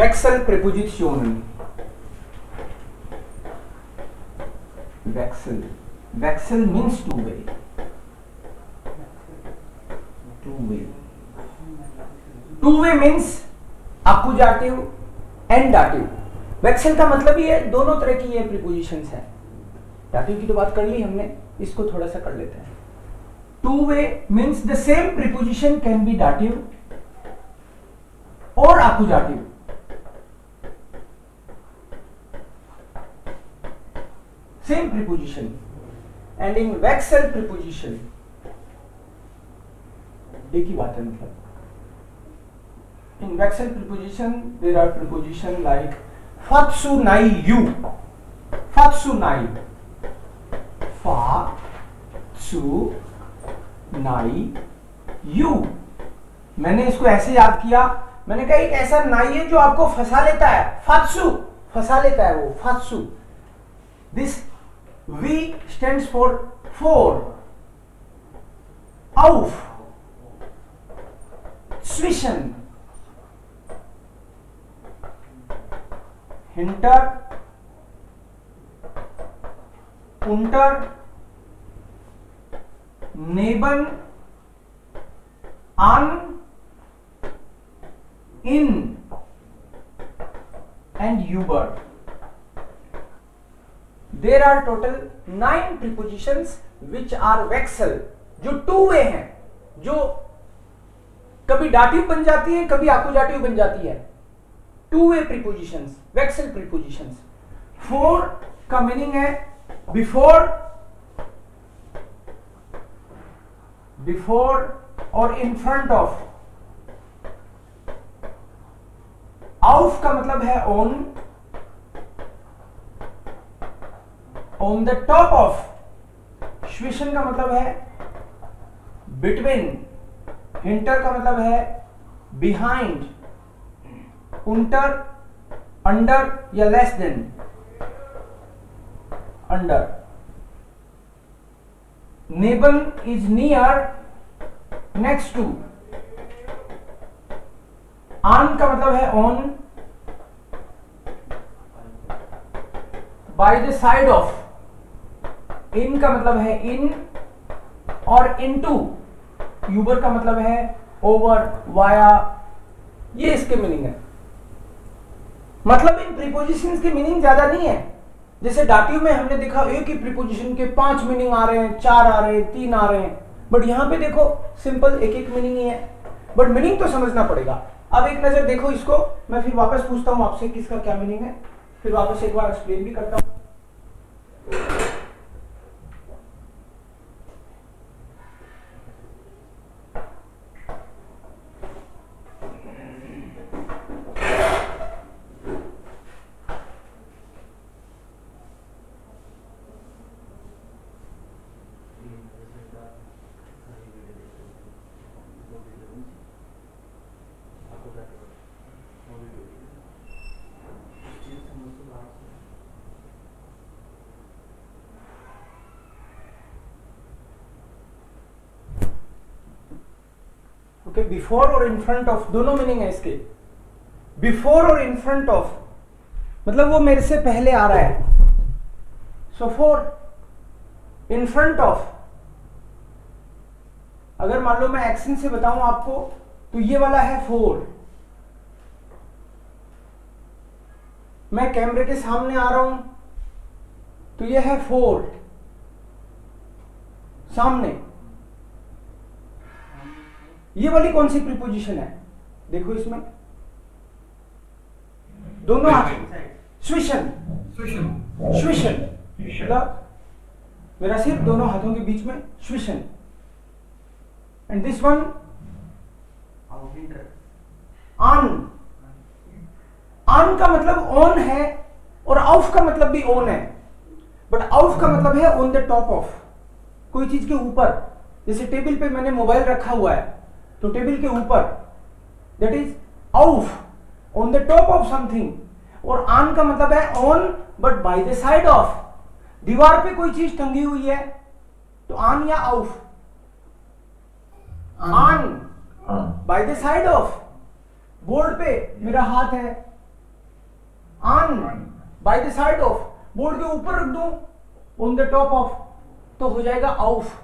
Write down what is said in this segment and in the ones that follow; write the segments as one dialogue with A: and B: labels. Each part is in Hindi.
A: Wechsel Präpositionen. Wechsel. Wechsel means two way. Two way. Two way means accusative and dative. Wechsel का मतलब ही है दोनों तरह की ये प्रीपोजिशंस हैं. दाटिव की तो बात कर ली हमने, इसको थोड़ा सा कर लेते हैं. Two way means the same preposition can be dative or accusative. Same preposition. And in Wechsel preposition एक ही बात है मतलब. In Wechsel preposition there are preposition like fatsunaiu. Fatsunai. Fatsunaiu. मैंने इसको ऐसे याद किया, मैंने कहा एक ऐसा नाई है जो आपको फंसा लेता है. फात्सु फंसा लेता है वो, फात्सु. This V stands for auf, zwischen, hinter, unter, neben, an, in and über. There are total 9 prepositions which are Wechsel, जो टू वे हैं, जो कभी डाटिव बन जाती है, कभी accusative बन जाती है. Two way prepositions, Wechsel prepositions. 4 का मीनिंग है before, before और in front of. Auf का मतलब है on the top of. Zwischen का मतलब है between. Hinter का मतलब है behind. Unter, under या less than. Under. Neben is near, next to. An का मतलब है on, by the side of. In का मतलब है in और into. Über का मतलब है over, via. ये इसके मीनिंग है. मतलब इन प्रीपोजिशंस के मीनिंग ज्यादा नहीं है. जैसे डाटिव में हमने देखा एक ही प्रीपोजिशन के 5 मीनिंग आ रहे हैं, 4 आ रहे हैं, 3 आ रहे हैं. बट यहां पे देखो सिंपल एक एक मीनिंग ही है, बट मीनिंग तो समझना पड़ेगा. अब एक नजर देखो इसको, मैं फिर वापस पूछता हूं आपसे किसका क्या मीनिंग है, फिर वापस एक बार एक्सप्लेन भी करता हूं. ओके, बिफोर और इन फ्रंट ऑफ दोनों मीनिंग है इसके. बिफोर और इन फ्रंट ऑफ मतलब वो मेरे से पहले आ रहा है. So for, in front of. अगर मान लो मैं एक्शन से बताऊं आपको तो ये वाला है फोर. मैं कैमरे के सामने आ रहा हूं तो ये है फोर, सामने. ये वाली कौन सी प्रीपोजिशन है? देखो इसमें दोनों स्विशन. स्विशन मतलब मेरा सिर्फ दोनों हाथों के बीच में स्विशन. And this one on. ऑन का मतलब ऑन है और ऑफ का मतलब भी ऑन है. बट ऑफ का मतलब है ऑन द टॉप ऑफ, कोई चीज के ऊपर. जैसे टेबल पे मैंने मोबाइल रखा हुआ है तो टेबल के ऊपर, that is of, on the top of something. और ऑन का मतलब है on but by the side of. दीवार पे कोई चीज टंगी हुई है तो ऑन या of. On by the side of. Board पे मेरा हाथ है on by the side of, board के ऊपर रख दूं, ऑन द टॉप ऑफ, तो हो जाएगा ऑफ।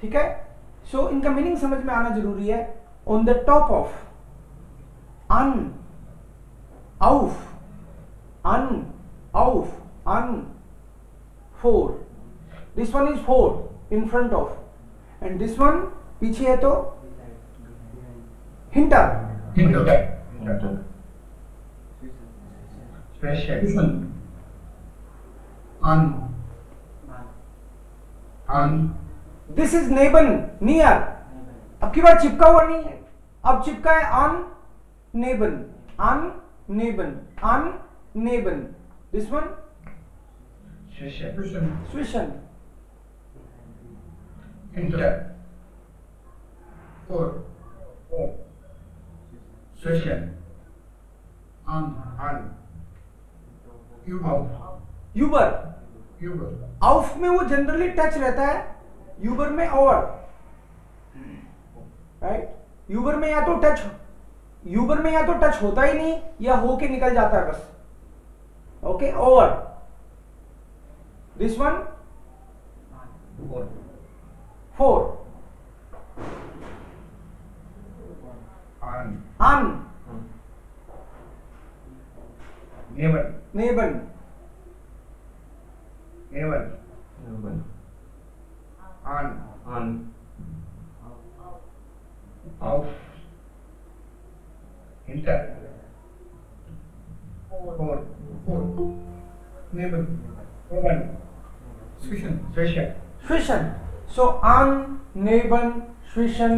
A: ठीक है, सो इनका मीनिंग समझ में आना जरूरी है। On the top of, on, of, on, of, on, four, this one is four in front of, and this one पीछे है तो हिंटर, दिस इज नेबन, नियर। अब की बार चिपका हुआ नहीं है, अब चिपका है ऑन नेबन, ऑन नेबन, ऑन नेबन। दिस वन स्विशन,
B: Hinter. Vor. Zwischen. An. Über.
A: यूबर,
B: Über.
A: ऑफ में वो जनरली टच रहता है, यूबर में ओवर, राइट। यूबर में या तो टच होता ही नहीं या होके निकल जाता है बस। Okay, over. दिस वन फोर,
B: An.
A: ऑन
B: Neben.
A: नेबन,
B: Neben. An. Auf. Hinter. Vor. Neben. Oben. Zwischen.
A: स्विशन। सो ऑन, नेबन, स्विशन,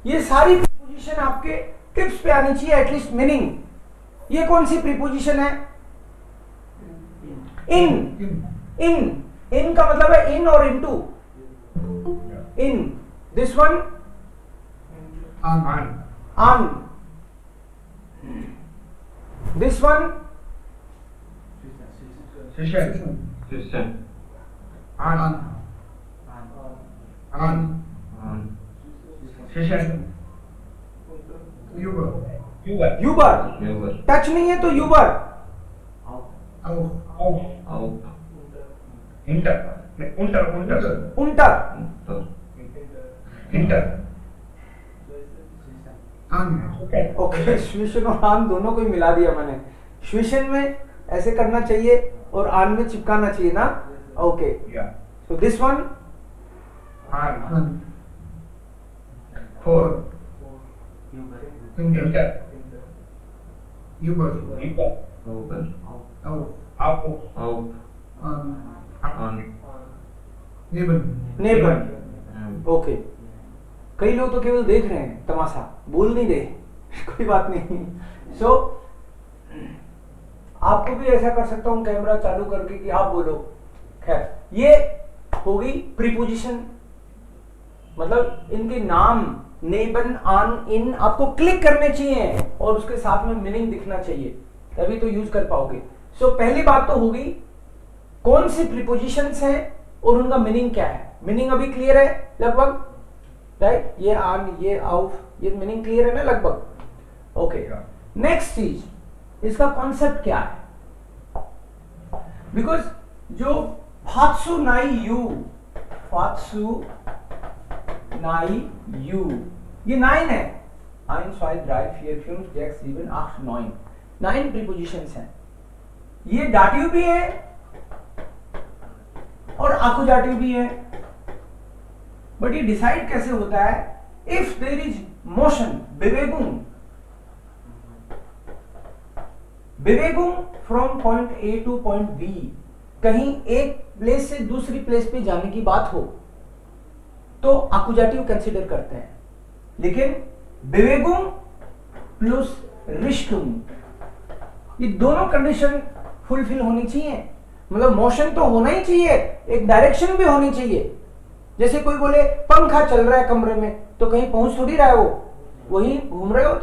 A: ये सारी प्रीपोजिशन आपके टिप्स पे आनी चाहिए, एटलीस्ट मीनिंग। ये कौन सी प्रीपोजिशन है? इन का मतलब है इन और इनटू। इन, दिस वन ऑन, this one
B: Zwischen. An. Zwischen. Über.
A: यूबर, टच नहीं है तो यूबर।
B: Auf. Hinter. Unter.
A: उल्टर,
B: Hinter.
A: ओके। स्विशन और आन दोनों को ही मिला दिया मैंने। स्विशन में ऐसे करना चाहिए और आन में चिपकाना चाहिए ना। Okay,
B: Ja.
A: So this one
B: An. Vor. Hinter. Über. Auf. An. Neben.
A: नेबन। ओके, कई लोग तो केवल देख रहे हैं तमाशा, बोल नहीं रहे। कोई बात नहीं। सो आपको भी ऐसा कर सकता हूं कैमरा चालू करके कि आप बोलो। खैर, ये होगी प्रीपोजिशन, मतलब इनके नाम नेबन, ऑन, इन आपको क्लिक करने चाहिए और उसके साथ में मीनिंग दिखना चाहिए, तभी तो यूज कर पाओगे। सो पहली बात तो होगी कौन सी प्रीपोजिशंस हैं और उनका मीनिंग क्या है। मीनिंग अभी क्लियर है लगभग, राइट? ये ऑन, ये ऑफ, ये मीनिंग क्लियर है ना लगभग। ओके, नेक्स्ट चीज, इसका कॉन्सेप्ट क्या है? बिकॉज जो फात्सु नाई यू, ये 9 है। 1, 2, 3, 4, 5, 6, 7, 8, 9, 9 प्रीपोजिशंस हैं। ये डाटिव भी है और आकुजाटिव भी है, बट ये डिसाइड कैसे होता है? इफ देयर इज मोशन, बेवेगुम from point A to point B, कहीं एक प्लेस से दूसरी प्लेस पे जाने की बात हो तो आकुजाटिव कंसीडर करते हैं। लेकिन बेवेगुम प्लस रिश्टुम, ये दोनों कंडीशन फुलफिल होनी चाहिए। मतलब मोशन तो होना ही चाहिए, एक डायरेक्शन भी होनी चाहिए। जैसे कोई बोले पंखा चल रहा है कमरे में, तो कहीं पहुंच थोड़ी रहा है वो, वही घूम रहे हो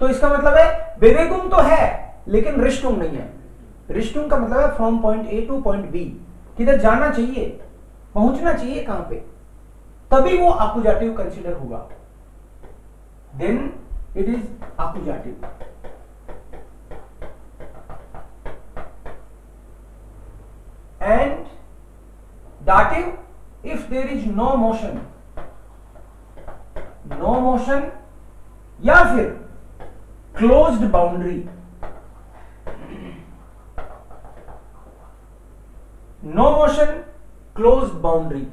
A: तो इसका मतलब है बेवेगुम तो है लेकिन रिश्टुम नहीं है। रिश्टुम का मतलब है from point A to point B, किधर जाना चाहिए, पहुंचना चाहिए कहां पे, तभी वो आकुजाटिव कंसीडर होगा, then it is accusative. dative if there is no motion, या फिर closed boundary, no motion closed boundary।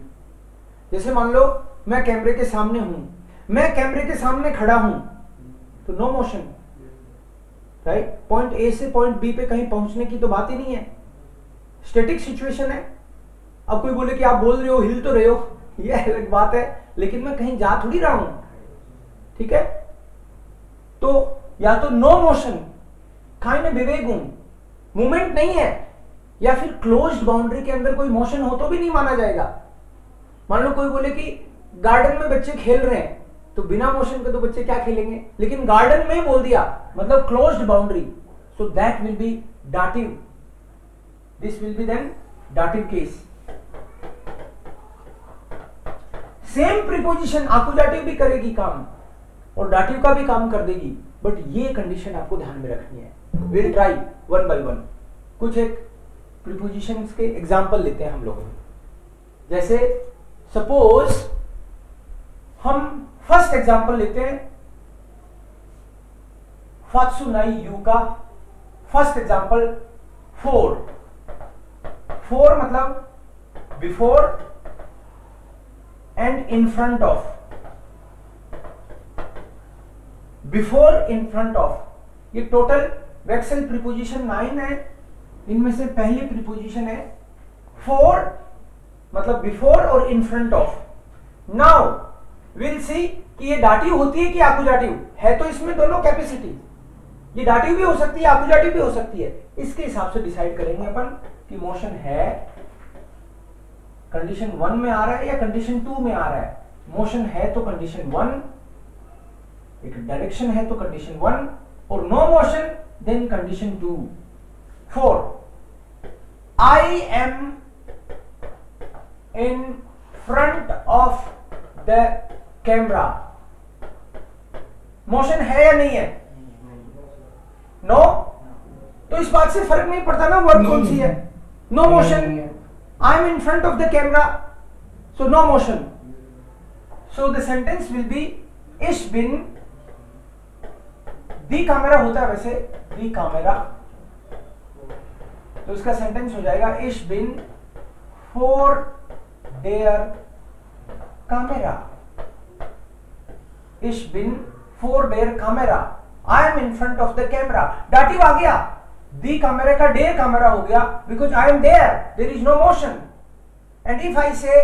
A: जैसे मान लो मैं कैमरे के सामने हूं, मैं कैमरे के सामने खड़ा हूं, तो no motion, right. Point A से पॉइंट बी पे कहीं पहुंचने की तो बात ही नहीं है, स्टैटिक सिचुएशन है। अब कोई बोले कि आप बोल रहे हो, हिल तो रहे हो, ये अलग बात है, लेकिन मैं कहीं जा थोड़ी रहा हूं, ठीक है। तो या तो no motion, keine Bewegung, movement नहीं है, या फिर क्लोज्ड बाउंड्री के अंदर कोई मोशन हो तो भी नहीं माना जाएगा। मान लो कोई बोले कि गार्डन में बच्चे खेल रहे हैं, तो बिना मोशन के तो बच्चे क्या खेलेंगे, लेकिन गार्डन में बोल दिया मतलब closed boundary, so that will be dative, this will be then dative case. Same preposition accusative भी करेगी काम और डाटिव का भी काम कर देगी, बट ये कंडीशन आपको ध्यान में रखनी है। Will try one by one. कुछ एक प्रीपोजिशंस के एग्जांपल लेते हैं हम लोग। जैसे सपोज हम फर्स्ट एग्जांपल लेते हैं फात्सुनाई यू का। First example four. फोर मतलब before and in front of. Before in front of, ये टोटल वेक्सल प्रीपोजिशन 9 है, इनमें से पहली प्रीपोजिशन है फोर, मतलब बिफोर और इन front of. Now will see कि ये डाटिव होती है कि आकुजाटिव है, तो इसमें दोनों कैपेसिटी, ये डाटिव भी हो सकती है आकुजाटिव भी हो सकती है। इसके हिसाब से डिसाइड करेंगे अपन कि मोशन है कंडीशन 1 में आ रहा है या कंडीशन 2 में आ रहा है। मोशन है तो कंडीशन 1, एक डायरेक्शन है तो कंडीशन 1, और no motion then condition 2। 4 I am in front of the camera, motion है या नहीं है? नो। तो इस बात से फर्क नहीं पड़ता ना वर्ड कौन सी है। No motion, I am in front of the camera, so no motion. So the sentence will be इश बिन दी कैमरा होता है वैसे, दी कैमरा, तो इसका सेंटेंस हो जाएगा इश बिन फॉर देयर कैमरा। इश बिन फॉर देयर कैमरा, I am in front of the camera. Dative आ गया, दी कैमरा का देयर कैमरा हो गया, because I am there is no motion. And if I say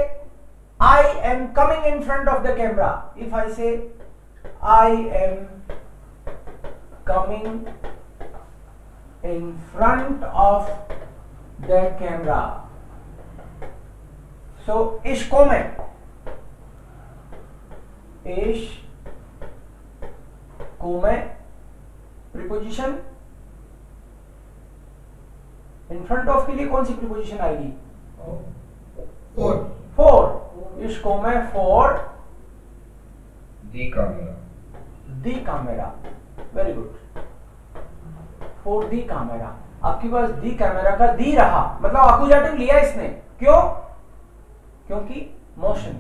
A: I am coming in front of the camera, if I say I am coming in front of the camera, so ish ko mein, ish को में प्रीपोजिशन इन फ्रंट ऑफ के लिए कौन सी प्रीपोजिशन आएगी? फोर। इसको में for
B: the camera,
A: the camera, very good, for the camera. आपके पास दी कैमरा का दी रहा, मतलब आकुजाटिव लिया इसने, क्यों? क्योंकि मोशन,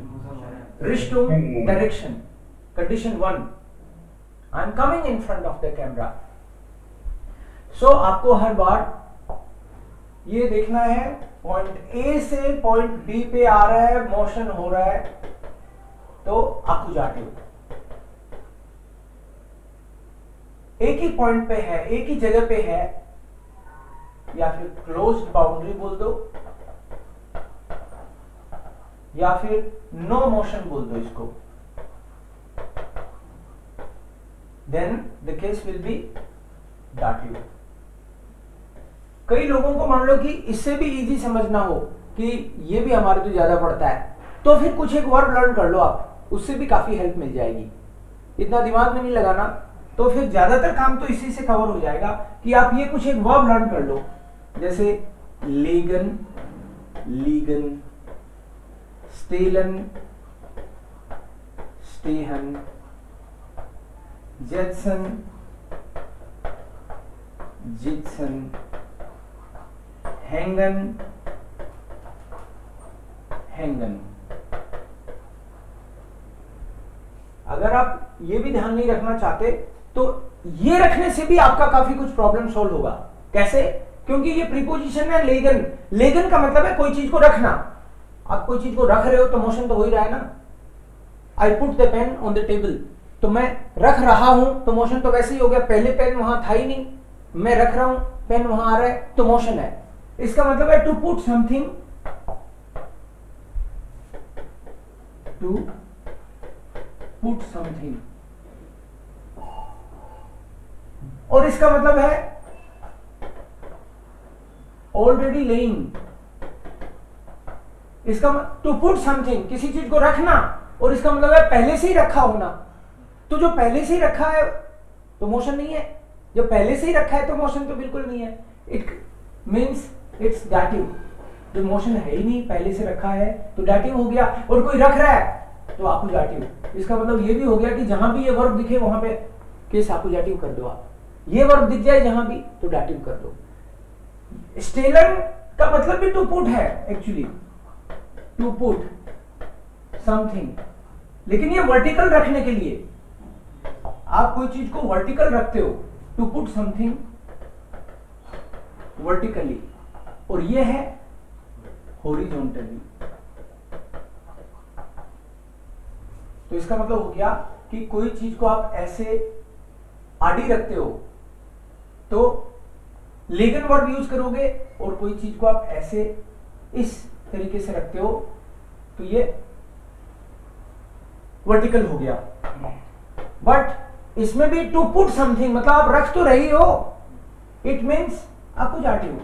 A: रिश्टुम direction, condition 1, I am coming in front of the camera. So आपको हर बार ये देखना है पॉइंट ए से पॉइंट बी पे आ रहा है, मोशन हो रहा है, तो आकुजाटिव। एक ही पॉइंट पे है, एक ही जगह पे है, या फिर क्लोज्ड बाउंड्री बोल दो, या फिर नो मोशन बोल दो इसको, then the case will be dative. कई लोगों को मान लो कि इससे भी इजी समझना हो कि ये भी हमारे तो ज्यादा पड़ता है, तो फिर कुछ एक वर्ब लर्न कर लो आप, उससे भी काफी हेल्प मिल जाएगी। इतना दिमाग में नहीं लगाना, तो फिर ज्यादातर काम तो इसी से कवर हो जाएगा कि आप ये कुछ एक वर्ब लर्न कर लो, जैसे लेगन, लीगन, स्टेलन, स्टेहन, जेटसन, जिटसन, हैंगन, हैंगन। अगर आप ये भी ध्यान नहीं रखना चाहते तो ये रखने से भी आपका काफी कुछ प्रॉब्लम सॉल्व होगा। कैसे? क्योंकि ये प्रीपोजिशन है लेगन। लेगन का मतलब है कोई चीज को रखना। आप कोई चीज को रख रहे हो तो मोशन तो हो ही रहा है ना। आई put the pen on the table, तो मैं रख रहा हूं तो मोशन तो वैसे ही हो गया। पहले पेन वहां था ही नहीं, मैं रख रहा हूं, पेन वहां आ रहा है तो मोशन है। इसका मतलब है to put something, to put something. और इसका मतलब है ऑलरेडी लेइंग। इसका टू पुट समथिंग, किसी चीज को रखना, और इसका मतलब है पहले से ही रखा होना। तो जो पहले से ही रखा है तो मोशन नहीं है, जो पहले से ही रखा है तो मोशन तो बिल्कुल नहीं है। It means it's dative. जो मोशन है ही नहीं, पहले से रखा है तो डेटिव हो गया। और कोई रख रहा है तो आकुजाटिव। इसका मतलब ये भी हो गया कि जहां भी ये वर्ब दिखे वहां पे केस आकुजाटिव कर दो। आप ये वर्ब दिख जाए जहां भी तो डेटिव कर दो। स्टेलन का मतलब भी टू पुट है एक्चुअली, टू पुट समथिंग, लेकिन ये वर्टिकल रखने के लिए। आप कोई चीज को वर्टिकल रखते हो, टू पुट समथिंग वर्टिकली, और ये है हॉरिजॉन्टली। तो इसका मतलब हो गया कि कोई चीज को आप ऐसे आड़ी रखते हो तो लेगन वर्ब यूज करोगे, और कोई चीज को आप ऐसे इस तरीके से रखते हो तो ये वर्टिकल हो गया। बट इसमें भी टू पुट समथिंग मतलब आप रख तो रही हो, इट मीन्स आकुजाटिव।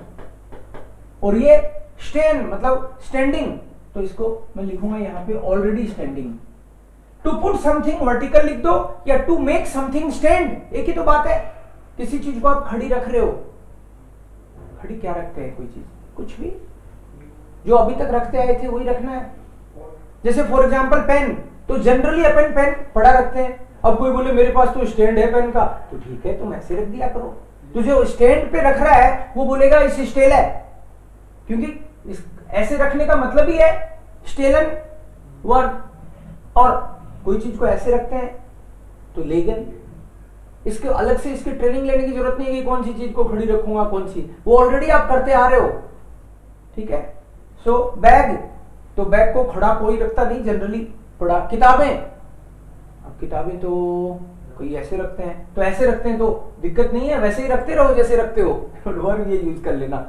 A: और ये स्टैंड मतलब स्टैंडिंग, तो इसको मैं लिखूंगा यहां पे already standing. To put something vertical लिख दो, या टू मेक समथिंग स्टैंड, एक ही तो बात है। किसी चीज को आप खड़ी रख रहे हो, खड़ी क्या रखते हैं? कोई चीज, कुछ भी जो अभी तक रखते आए थे वही रखना है। जैसे फॉर एग्जांपल पेन, तो जनरली अपन पेन पड़ा रखते हैं। अब कोई बोले मेरे पास तो स्टैंड है पेन का, तो ठीक है तुम ऐसे रख दिया करो। तो जो स्टैंड पे रख रहा है वो बोलेगा इस स्टेल है, क्योंकि इस ऐसे रखने का मतलब ही है स्टेलन वर्ब। और कोई चीज को ऐसे रखते हैं तो लेगन। इसके अलग से इसकी ट्रेनिंग लेने की जरूरत नहीं है कि कौन सी चीज को खड़ी रखूंगा कौन सी, वो ऑलरेडी आप करते आ रहे हो। ठीक है। सो बैग, तो बैग को खड़ा कोई रखता नहीं जनरली, पड़ा। किताबें, अब किताबें तो कोई ऐसे रखते हैं, तो ऐसे रखते हैं तो दिक्कत नहीं है, वैसे ही रखते रहो जैसे रखते हो। वर्ब ये यूज कर लेना,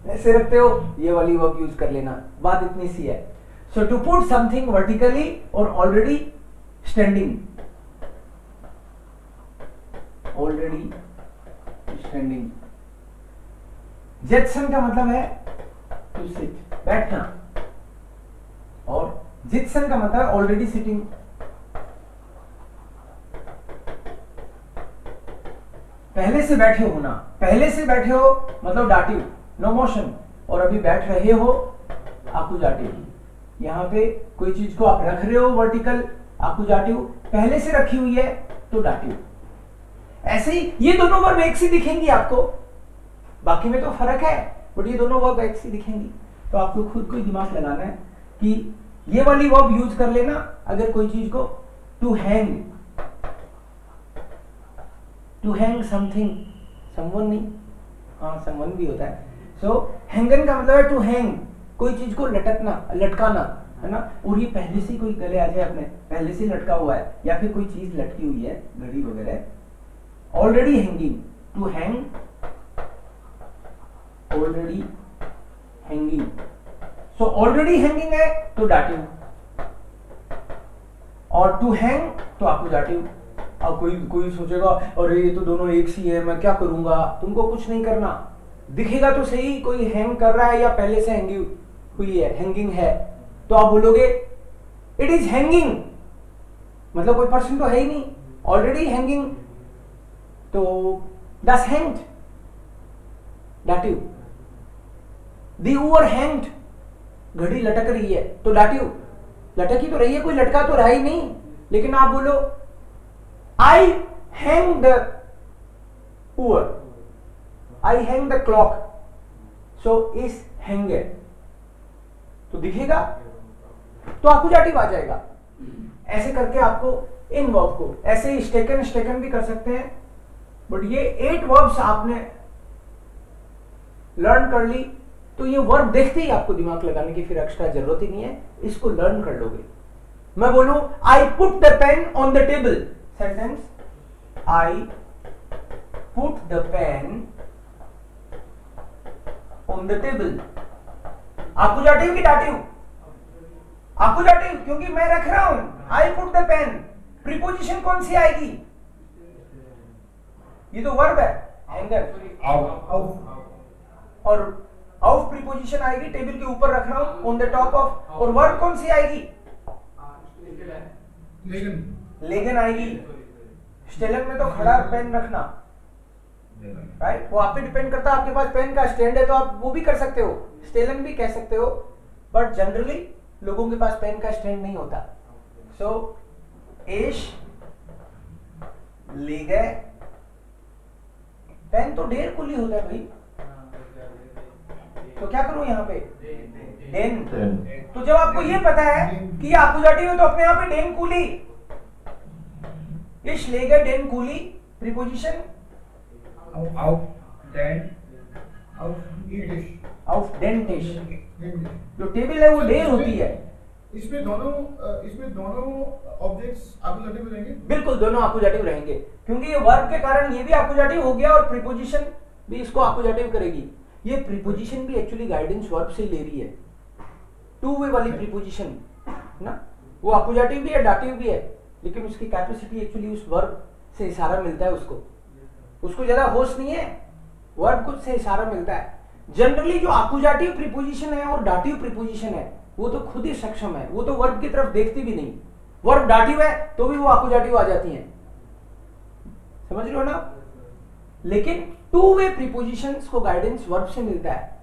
A: ऐसे रखते हो ये वाली वर्ब यूज कर लेना, बात इतनी सी है। सो टू पुट समथिंग वर्टिकली और already standing, already standing. Jetson का मतलब है टू सिट, बैठना, और जिटसन का मतलब है ऑलरेडी सिटिंग। पहले से बैठे होना, पहले से बैठे हो मतलब डाटिव, नो मोशन, और अभी बैठ रहे हो आकुजाटिव। यहां पे कोई चीज को आप रख रहे हो वर्टिकल, आकुजाटिव, पहले से रखी हुई है तो डाटिव। ऐसे ही ये दोनों वर्ब एक सी दिखेंगी आपको, बाकी में तो फर्क है, बट ये दोनों वर्ब एक सी दिखेंगी। तो आपको खुद को दिमाग लगाना है कि ये वाली वर्ब यूज कर लेना अगर कोई चीज को, to hang, to hang something, someone नहीं, हाँ समवन भी होता है। सो हैंगन का मतलब है टू हैंग, कोई चीज को लटकना, लटकाना, है ना। और ये पहले से कोई गले आ जाए अपने, पहले से लटका हुआ है, या फिर कोई चीज लटकी हुई है, घड़ी वगैरह, already hanging, to hang, already hanging. So already hanging है तो डाटिव, और टू हैंग तो आकुजाटिव। अब कोई सोचेगा अरे ये तो दोनों एक सी है, मैं क्या करूंगा? तुमको कुछ नहीं करना, दिखेगा तो सही कोई हैंग कर रहा है या पहले से हैंगी हुई है, हैंगिंग है, तो आप बोलोगे इट इज हैंगिंग, मतलब कोई पर्सन तो है ही नहीं, ऑलरेडी हैंगिंग, तो दस हैंग्ड, डाटिव। दी ऊवर हैंग्ड, घड़ी लटक रही है तो डाटिव, लटक ही तो रही है, कोई लटका तो रहा ही नहीं। लेकिन आप बोलो आई हैंग द ऊवर, आई हैंग द क्लॉक, सो इस हैंगर, तो दिखेगा, तो आकुजाटिव आ जाएगा। ऐसे करके आपको इन वर्ब को ऐसे ही स्टेकन भी कर सकते हैं, बट ये 8 वर्ब्स आपने लर्न कर ली, तो ये वर्ब देखते ही आपको दिमाग लगाने की फिर एक्स्ट्रा जरूरत ही नहीं है, इसको लर्न कर लोगे। मैं बोलूं I put the pen on the table, sentence I put the pen on the table, accusative की डाटिव? आकुजाटिव, क्योंकि मैं रख रहा हूं, I put the pen. Preposition कौन सी आएगी? ये तो वर्ब है, हैंगर, और ऑफ प्रीपोजिशन आएगी, टेबल के ऊपर रख रहा हूं, ऑन द टॉप ऑफ, और वर्ब कौन सी आएगी? लेगन आएगी। स्टेलन में तो खड़ा पेन रखना, राइट, वो आप पे डिपेंड करता है, आपके पास पेन का स्टैंड है तो आप वो भी कर सकते हो, स्टेलन भी कह सकते हो, बट जनरली लोगों के पास पेन का स्टैंड नहीं होता। सो एश ले गए, पेन तो डेर कुली होता है भाई, तो क्या करूं यहां पे? डेन। तो जब आपको ये पता है कि आकुजाटिव है तो अपने यहां पे डेन कुली, इश ले गए डेन कुली, प्रीपोजिशन आउट डेंटिश, जो टेबल है वो डेर होती है।
C: इसमें दोनों ऑब्जेक्ट्स आकुजाटिव रहेंगे?
A: बिल्कुल, दोनों आकुजाटिव रहेंगे, क्योंकि ये वर्ब के कारण ये भी आकुजाटिव हो गया और प्रीपोजिशन भी इसको आकुजाटिव करेगी। ये प्रीपोजिशन भी एक्चुअली गाइडेंस वर्ब से ले रही है, टू वे वाली प्रीपोजिशन ना, वो आकुजाटिव भी है, डाटिव भी है, लेकिन उसकी कैपेसिटी एक्चुअली उस वर्ब से इशारा मिलता है, उसको ज्यादा होश नहीं है, वर्ब कुछ से इशारा मिलता है। जनरली जो आकुजाटिव प्रीपोजिशन है और डाटिव प्रीपोजिशन है वो तो खुद ही सक्षम है, वो तो वर्ब की तरफ देखती भी नहीं, वर्ब डाटिव है तो भी वो आकुजाटिव आ जाती हैं, समझ रहे हो ना। लेकिन टू वे प्रीपोजिशंस को गाइडेंस वर्ब से मिलता है।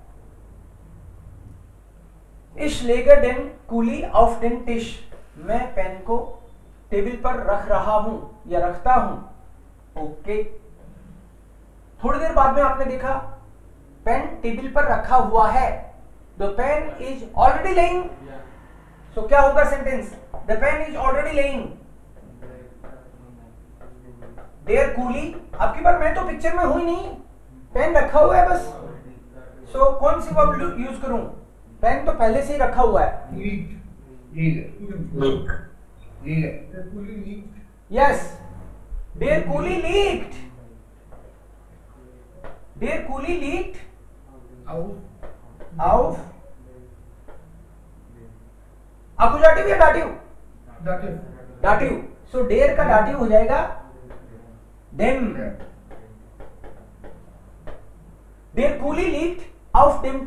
A: इश लेगर डेन कूली ऑफ डेन टिश, मैं पेन को टेबल पर रख रहा हूं या रखता हूं। ओके, थोड़ी देर बाद में आपने देखा पेन टेबल पर रखा हुआ है, the pen is already lying, सो क्या होगा sentence? The pen is already lying देयर कूली। आपकी बार मैं तो पिक्चर में हुई नहीं, पेन रखा हुआ है बस, सो कौन सी वर्ब यूज करूं? पेन तो पहले से ही रखा हुआ है, यस, देयर कूली लीक्ड, देयर कूली लीक्ड आउट, आकुजाटिव या डाटिव? डाटिव, सो डेयर का डाटिव हो जाएगा देम, देयर कूली लीक्ड आउट देम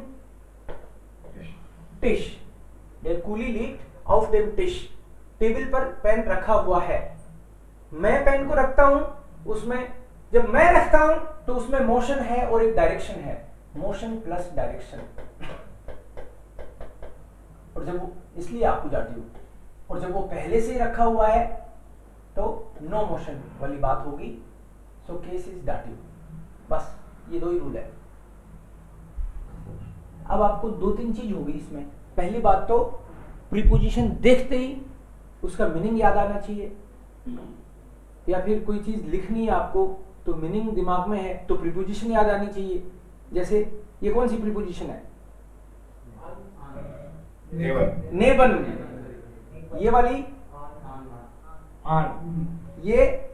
A: टिश, देयर कूली लीक्ड आउट देम टिश, टेबल पर पेन रखा हुआ है, मैं पेन को रखता हूं, उसमें जब मैं रखता हूं तो उसमें मोशन है और एक डायरेक्शन है, मोशन प्लस डायरेक्शन, और जब वो इसलिए आकुजाटिव, और जब वो पहले से ही रखा हुआ है तो नो मोशन वाली बात होगी, सो केस इज डाटिव। बस ये दो ही रूल है। अब आपको दो तीन चीज होगी इसमें। पहली बात तो प्रीपोजिशन देखते ही उसका मीनिंग याद आना चाहिए, या फिर कोई चीज लिखनी है आपको तो मीनिंग दिमाग में है तो प्रीपोजिशन याद आनी चाहिए। जैसे ये कौन सी प्रीपोजिशन है? नेबन, ये वाली ये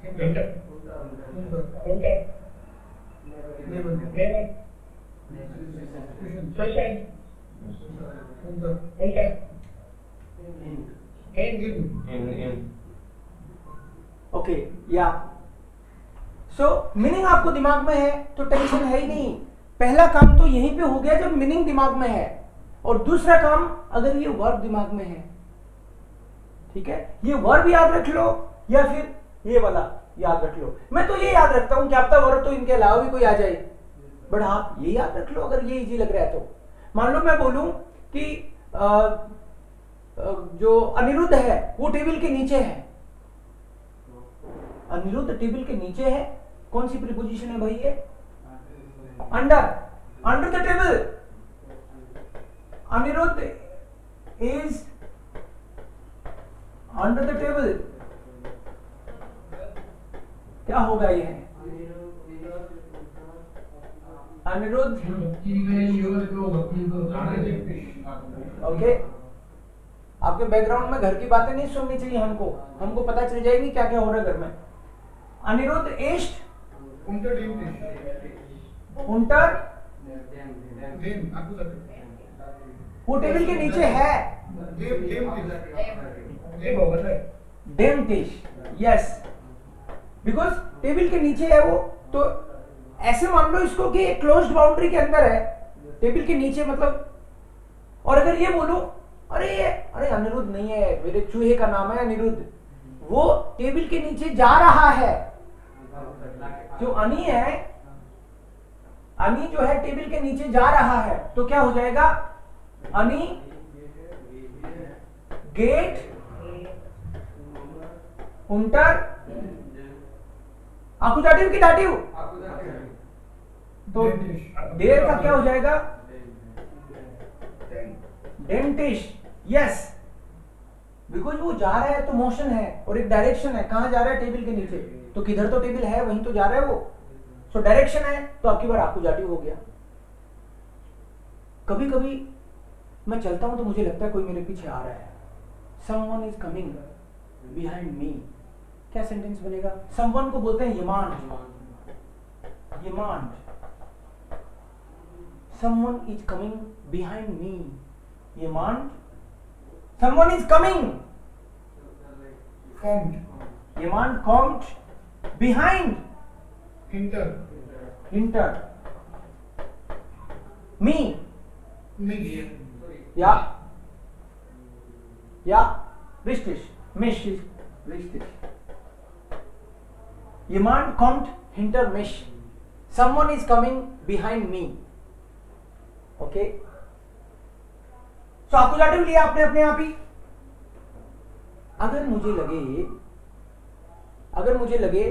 B: Hinter. Hinter.
C: Neben.
B: Neben.
C: Zwischen.
B: Zwischen.
C: Unter.
B: Hinter.
C: In.
B: In.
A: Okay या सो मीनिंग आपको दिमाग में है तो टेंशन है ही नहीं। पहला काम तो यहीं पे हो गया जब मीनिंग दिमाग में है, और दूसरा काम अगर ये वर्ब दिमाग में है, ठीक है, ये वर्ब याद रख लो या फिर ये वाला याद रख लो। मैं तो ये याद रखता हूं, क्या पता वर्ब तो इनके अलावा भी कोई आ जाए, बट आप ये याद रख लो अगर ये इजी लग रहा है तो। मान लो मैं बोलूं कि जो अनिरुद्ध है वो टेबल के नीचे है। अनिरुद्ध टेबल के नीचे है, कौन सी प्रीपोजिशन है भाई ये? Under, under the table. Aniruddh is under the table. क्या होगा ये? अनिरुद्ध, ओके। आपके बैकग्राउंड में घर की बातें नहीं सुननी चाहिए हमको पता चल जाएगी क्या क्या हो रहा है घर में। अनिरुद्ध इस्ट
C: Unter dem Tisch.
A: उंटर,
C: Den. Akkusativ.
A: वो टेबल के नीचे है।
C: Dem Tisch.
B: Dem होगा सर।
A: डेम टिश, यस, बिकॉज टेबल के नीचे है वो। तो ऐसे मान लो इसको कि एक क्लोज्ड बाउंड्री के अंदर है, टेबल के नीचे मतलब। और अगर ये बोलूं अरे अनिरुद्ध नहीं है, मेरे चूहे का नाम है अनिरुद्ध, वो टेबल के नीचे जा रहा है। जो अनी है, अनी जो है टेबल के नीचे जा रहा है, तो क्या हो जाएगा? अनी गेट उंटर आकुजाटिव की डाटिव, तो देर का क्या हो जाएगा? डेंटिश, यस, बिकॉज वो जा रहा है तो मोशन है और एक डायरेक्शन है। कहां जा रहा है? टेबल के नीचे, तो किधर तो टेबल है वहीं तो जा रहा है वो। सो डायरेक्शन है तो आपकी बार आकुजाटिव हो गया। कभी कभी मैं चलता हूं तो मुझे लगता है कोई मेरे पीछे आ रहा है। Someone is coming behind me. क्या सेंटेंस बनेगा? समवन को बोलते हैं यमान, यमान। Someone is coming behind me, यमान। Someone is coming.
C: Kommt.
A: Jemand kommt behind.
C: Hinter.
A: Hinter. Me.
C: Mich.
A: Ja. Ja. Richtig. Mich ist richtig. Jemand kommt hinter mich. Someone is coming behind me. Okay. तो आकुजाटिव लिया आपने अपने आप ही। अगर मुझे लगे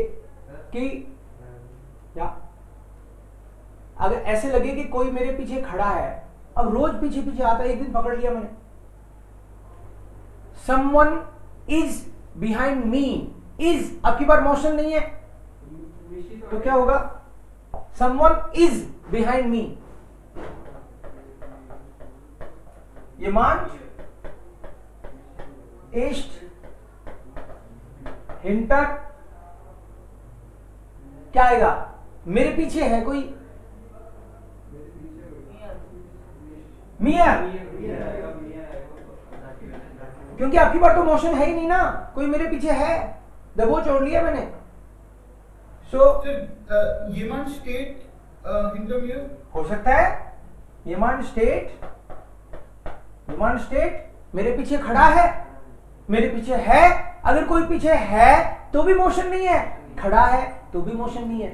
A: कि या अगर ऐसे लगे कि कोई मेरे पीछे खड़ा है, अब रोज पीछे पीछे आता है, एक दिन पकड़ लिया मैंने, someone is behind me. Is आपकी बार मोशन नहीं है तो क्या होगा? Someone is behind me. Jemand ist hinter, क्या आएगा? मेरे पीछे है कोई, मिया, क्योंकि आपकी बार तो मोशन है ही नहीं ना, कोई मेरे पीछे है, दबोच ओढ़ लिया मैंने। सो
C: Jemand steht hinter mir.
A: हो सकता है jemand steht, डिमांड स्टेट मेरे पीछे खड़ा है, मेरे पीछे है। अगर कोई पीछे है तो भी मोशन नहीं है, खड़ा है तो भी मोशन नहीं है।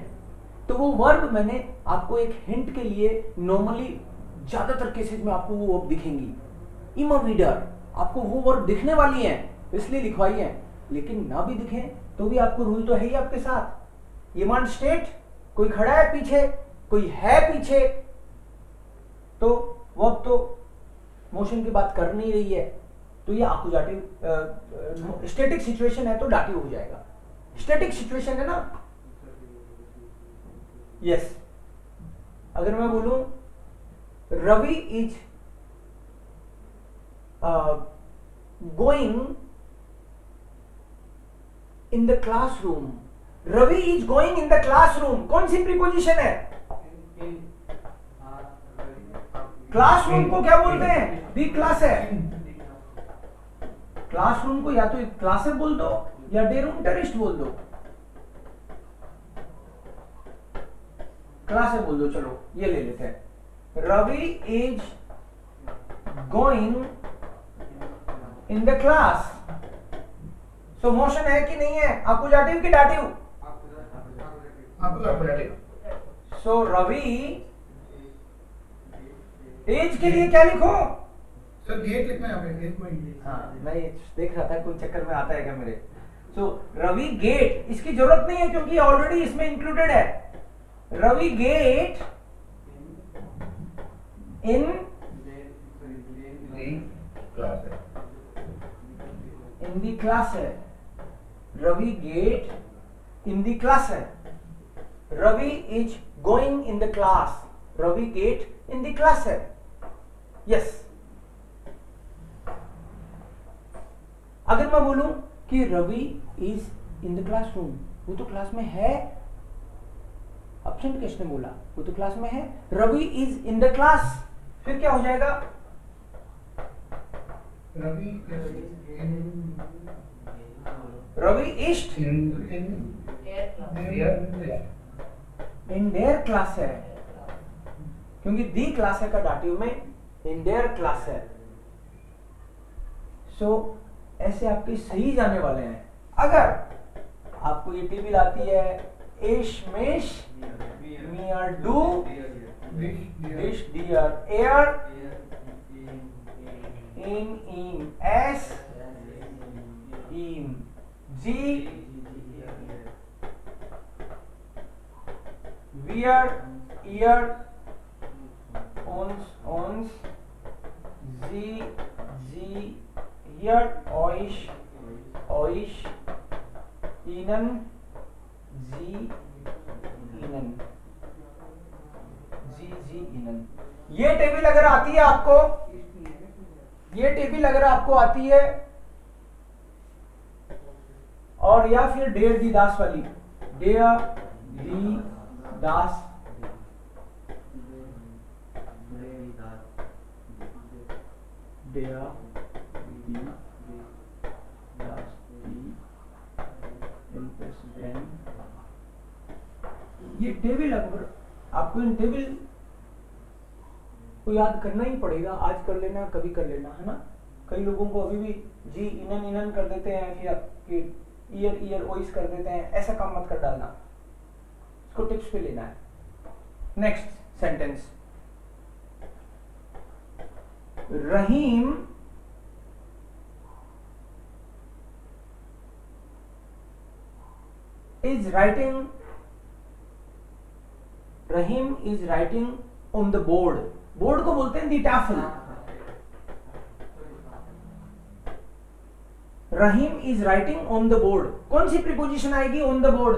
A: तो वो वर्ब मैंने आपको एक हिंट के लिए, नॉर्मली ज्यादातर केसेस में आपको वो वर्ब दिखेंगी। इमा वीडर आपको वो वर्ब दिखने वाली है, इसलिए लिखवाई है। लेकिन ना भी दिखे तो भी आपको रूल तो है ही आपके साथ। डिमांड स्टेट, कोई खड़ा है पीछे, कोई है पीछे, तो वर्ब तो मोशन की बात कर नहीं रही है, तो ये आकुजाटिव। स्टैटिक सिचुएशन है तो डाटिव हो जाएगा। स्टैटिक सिचुएशन है ना, यस। अगर मैं बोलूं Ravi is going in the classroom, Ravi is going in the classroom, कौन सी प्रीपोजिशन है? क्लासरूम को क्या बोलते हैं? दी क्लास है। क्लासरूम को या तो क्लासेस बोल दो या डे रूम टेरिस्ट बोल दो, क्लासेस बोल दो। चलो ये ले लेते हैं, Ravi is going in the class. So motion है कि नहीं है? अकुजाटिव की डाटिव? सो रवि एज के लिए क्या लिखो?
C: सर गेट लिखना है यहाँ पे।
A: हाँ मैं देख रहा था कोई चक्कर में आता है क्या मेरे। सो रवि गेट, इसकी जरूरत नहीं है क्योंकि ऑलरेडी इसमें इंक्लूडेड है। रवि गेट इन दी क्लास है। रवि गेट इन दी क्लास है। Ravi is going in the class. Ravi गेट इन दी क्लास है। यस। अगर मैं बोलूं कि Ravi is in the classroom, वो तो क्लास में है। एब्सेंट किसने बोला? वो तो क्लास में है। Ravi is in the class, फिर क्या हो जाएगा? Ravi is in there class है, क्योंकि दी क्लास है का डाटिव में इन देयर क्लास है। सो ऐसे आपके सही जाने वाले हैं। अगर आपको ये टेबल आती है एश मेश मियर डू डिश डियर एयर इन एस इन जी वियर ईयर ons जी hier euch ihnen sie ihnen जी ihnen। ये टेबल अगर आती है आपको, ये टेबल अगर आपको आती है, और या फिर डेर दी दास वाली, डेर दी दास, ये टेबल अगर आपको, इन टेबल को याद करना ही पड़ेगा। आज कर लेना, कभी कर लेना, है ना। कई लोगों को अभी भी जी इनन इनन कर देते हैं, फिर आपके ईयर ईयर ओइस कर देते हैं। ऐसा काम मत कर डालना, इसको टिप्स पे लेना है। Next sentence, Rahim is writing, Rahim is writing on the board. Board को बोलते हैं दी टैफल। Rahim is writing on the board, कौन सी प्रीपोजिशन आएगी ऑन द बोर्ड?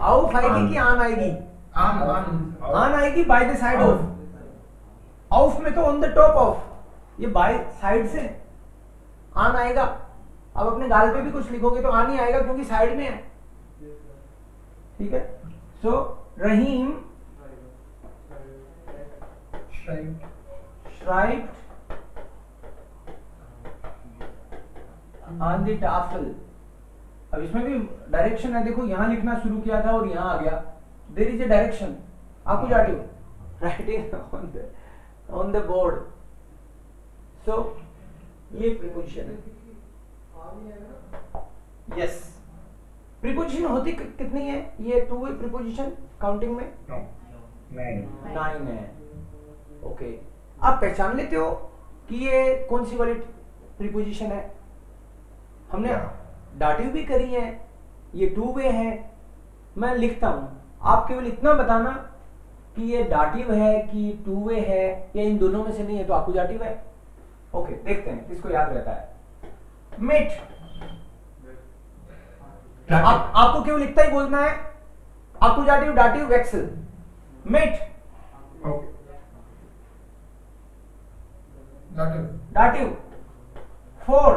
A: आउफ आएगी कि आन आएगी? आन आएगी बाय द साइड ऑफ। आउफ में तो ऑन द टॉप ऑफ, ये बाय साइड से आन आएगा। अब अपने गाल पे भी कुछ लिखोगे तो आन ही आएगा क्योंकि साइड में है। ठीक है। सो रहीम श्राइब्ड ऑन द टॉफल। अब इसमें भी डायरेक्शन है, देखो यहां लिखना शुरू किया था और यहां आ गया। देयर इज ए डायरेक्शन, आपको जाती हो राइटिंग ऑन द बोर्ड। सो ये प्रीपोजिशन है। यस, प्रीपोजिशन होती कितनी है? ये टू वे प्रीपोजिशन काउंटिंग में 9 है। ओके, आप पहचान लेते हो कि ये कौन सी वाली प्रीपोजिशन है। हमने डाटिव भी करी है, ये टू वे है। मैं लिखता हूं, आप केवल इतना बताना कि ये डाटिव है कि टू वे है, या इन दोनों में से नहीं है तो अकुजाटिव है। ओके, देखते हैं किसको याद रहता है। मेट, आपको केवल इतना ही बोलना है, अकुजाटिव डाटिव वेक्सल। मेट डाटिव। 4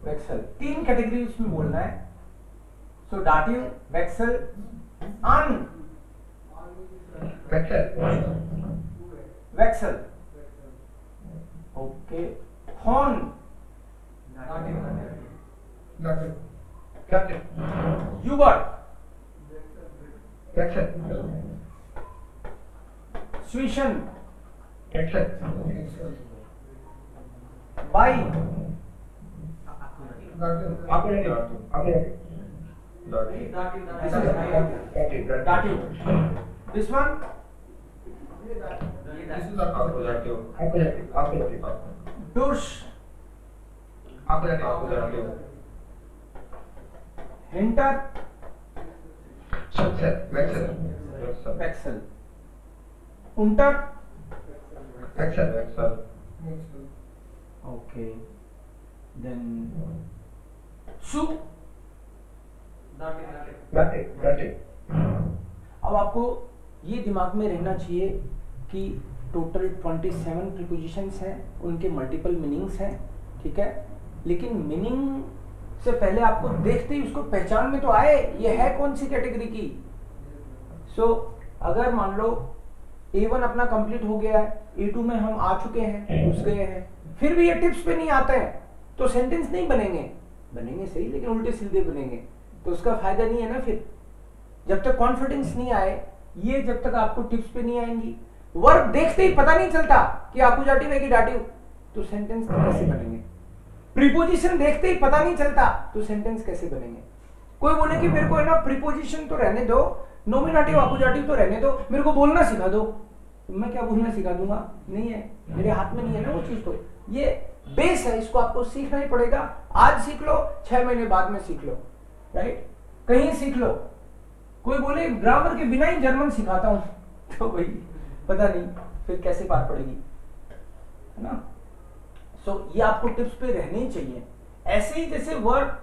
A: वेक्सल। तीन कैटेगरी उसमें बोलना है। सो डाटिव, वेक्सल, अन वेक्सल। ओके। हॉर्न, यूबर्ट, स्वीशन, बाई, डाटिव। दिस वन डुश, हिंटर, वेक्सल, उंटर। ओके। देन शू। अब आपको ये दिमाग में रहना चाहिए कि टोटल 27 प्रीपोजिशंस हैं, उनके मल्टीपल मीनिंग्स हैं, ठीक है। लेकिन मीनिंग से पहले आपको देखते ही उसको पहचान में तो आए ये है कौन सी कैटेगरी की। सो अगर मान लो A1 अपना कंप्लीट हो गया है, A2 में हम आ चुके हैं, घुस गए हैं, फिर भी ये टिप्स पे नहीं आते हैं तो सेंटेंस नहीं बनेंगे। बनेंगे सही लेकिन उल्टे सीधे बनेंगे, तो उसका फायदा नहीं है ना। फिर जब तक कॉन्फिडेंस नहीं आए, ये जब तक आपको टिप्स पे नहीं आएंगी, वर्ब देखते ही पता नहीं चलता कि आकुजाटिव है कि डाटिव, तो सेंटेंस कैसे बनेंगे। प्रीपोजिशन देखते ही पता नहीं चलता तो सेंटेंस कैसे बनेंगे। कोई बोले कि मेरे को है ना प्रीपोजिशन तो रहने दो, नॉमिनेटिव आकुजाटिव तो रहने दो, मेरे को बोलना सिखा दो, तो मैं क्या बोलना सिखा दूंगा? नहीं है, मेरे हाथ में नहीं है ना वो चीज। तो ये बेस है, इसको आपको सीखना ही पड़ेगा। आज सीख लो, 6 महीने बाद में सीख लो, राइट, कहीं सीख लो। कोई बोले ग्रामर के बिना ही जर्मन सिखाता हूं, तो भाई पता नहीं फिर कैसे पार पड़ेगी, है ना। सो ये आपको टिप्स पे रहने ही चाहिए। ऐसे ही जैसे वर्ब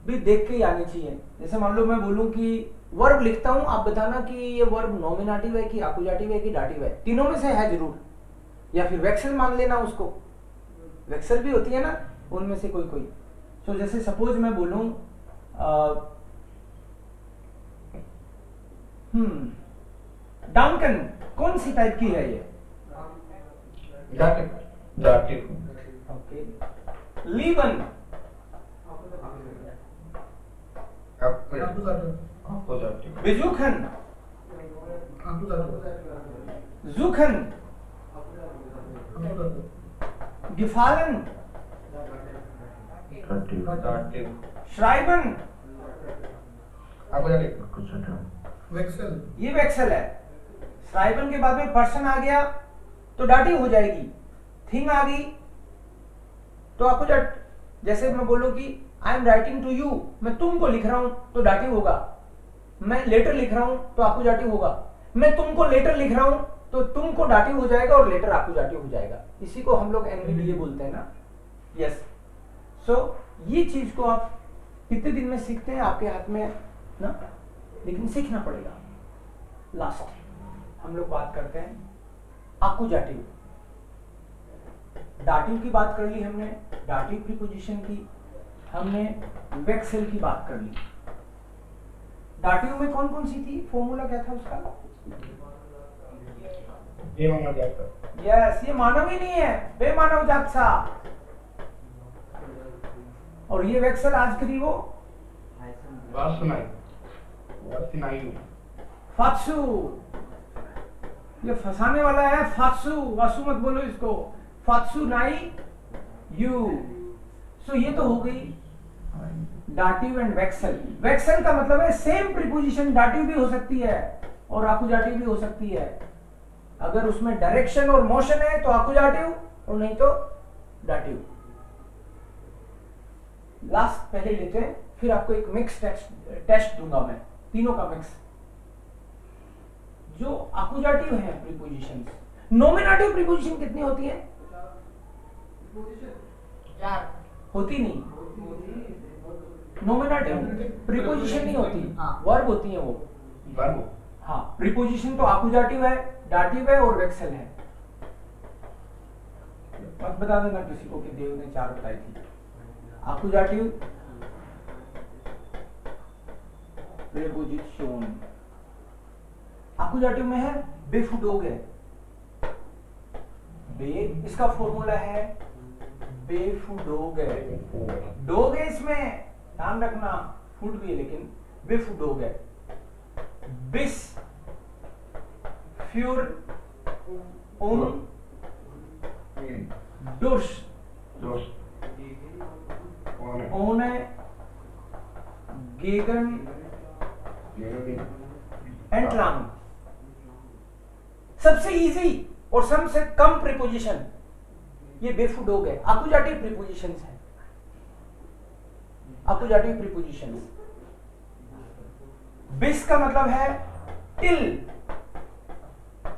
A: भी देख के ही आनी चाहिए। जैसे मान लो मैं बोलूं कि वर्ब लिखता हूं, आप बताना कि ये वर्ब नॉमिनेटिव है कि आकुजाटिव है कि डाटिव है, तीनों में से है जरूर, या फिर वेक्सल मान लेना उसको, वेक्सल भी होती है ना उनमें से कोई कोई। सो जैसे सपोज मैं बोलूं डाउनकन, कौन सी टाइप की है ये?
B: डाटिव।
A: ओके। लीवन, बिजुखन, जुखन, गिफालन, श्राइबन,
C: वेक्सल।
A: ये वेक्सल है। श्राइबन के बाद में पर्सन आ गया तो डाटिव हो जाएगी, थिंग आ गई तो आपको जैसे मैं बोलूं कि I am writing to you, मैं तुमको लिख रहा हूं तो डाटिव होगा। मैं लेटर लिख रहा हूं तो आकुजाटिव होगा। मैं तुमको लेटर लिख रहा हूं तो तुमको डाटिव हो जाएगा और लेटर आकुजाटिव हो जाएगा। इसी को हम लोग एनवीडीए बोलते हैं ना। यस। सो ये चीज को आप कितने दिन में सीखते हैं आपके हाथ में ना, लेकिन सीखना पड़ेगा। लास्ट हम लोग बात करते हैं आकुजाटिव। डाटिव की बात कर ली हमने, डाटिव प्रीपोजिशन की, हमने वेक्सल की बात कर ली। डाटिव में कौन कौन सी थी? फॉर्मूला क्या था उसका? यस, ये मानव ही नहीं है, बेमानव जात सा। और ये वेक्सल आज करी वो फात्सु, ये फंसाने वाला है। फात्सु, वासु मत बोलो इसको, फात्सु नाई यू। सो ये तो हो गई डाटिव एंड वेक्सल। वेक्सल का मतलब है सेम प्रीपोजिशन डाटिव भी हो सकती है और आकुजाटिव भी हो सकती है। अगर उसमें डायरेक्शन और मोशन है तो आकुजाटिव, और नहीं तो डाटिव। लास्ट पहले लेते हैं, फिर आपको एक मिक्स टेस्ट दूंगा मैं, तीनों का मिक्स। जो आकुजाटिव है प्रीपोजिशन, नॉमिनेटिव प्रीपोजिशन कितनी होती है? होती नहीं। नॉमिनेटिव प्रीपोजिशन नहीं होती, वर्ब होती है वो। हाँ, प्रीपोजिशन तो आकुजाटिव है, डाटिव है और वेक्सल है। मत बता देना किसी को कि देव ने 4 बताई थी। आकुजाटिव प्रीपोजिशन, आकुजाटिव में है बेफुडोगे, बे इसका फॉर्मूला है बेफुडोगे, डोगे इसमें ध्यान रखना फूड भी है लेकिन बेफुडोगे, बिस फ्यूर दुश ohne gegen entlang। सबसे इजी और सबसे कम प्रीपोजिशन ये बेफुडोग है। आकुजाटिव प्रीपोजिशंस है, आकुजाटिव प्रीपोजिशंस। बिस का मतलब है टिल,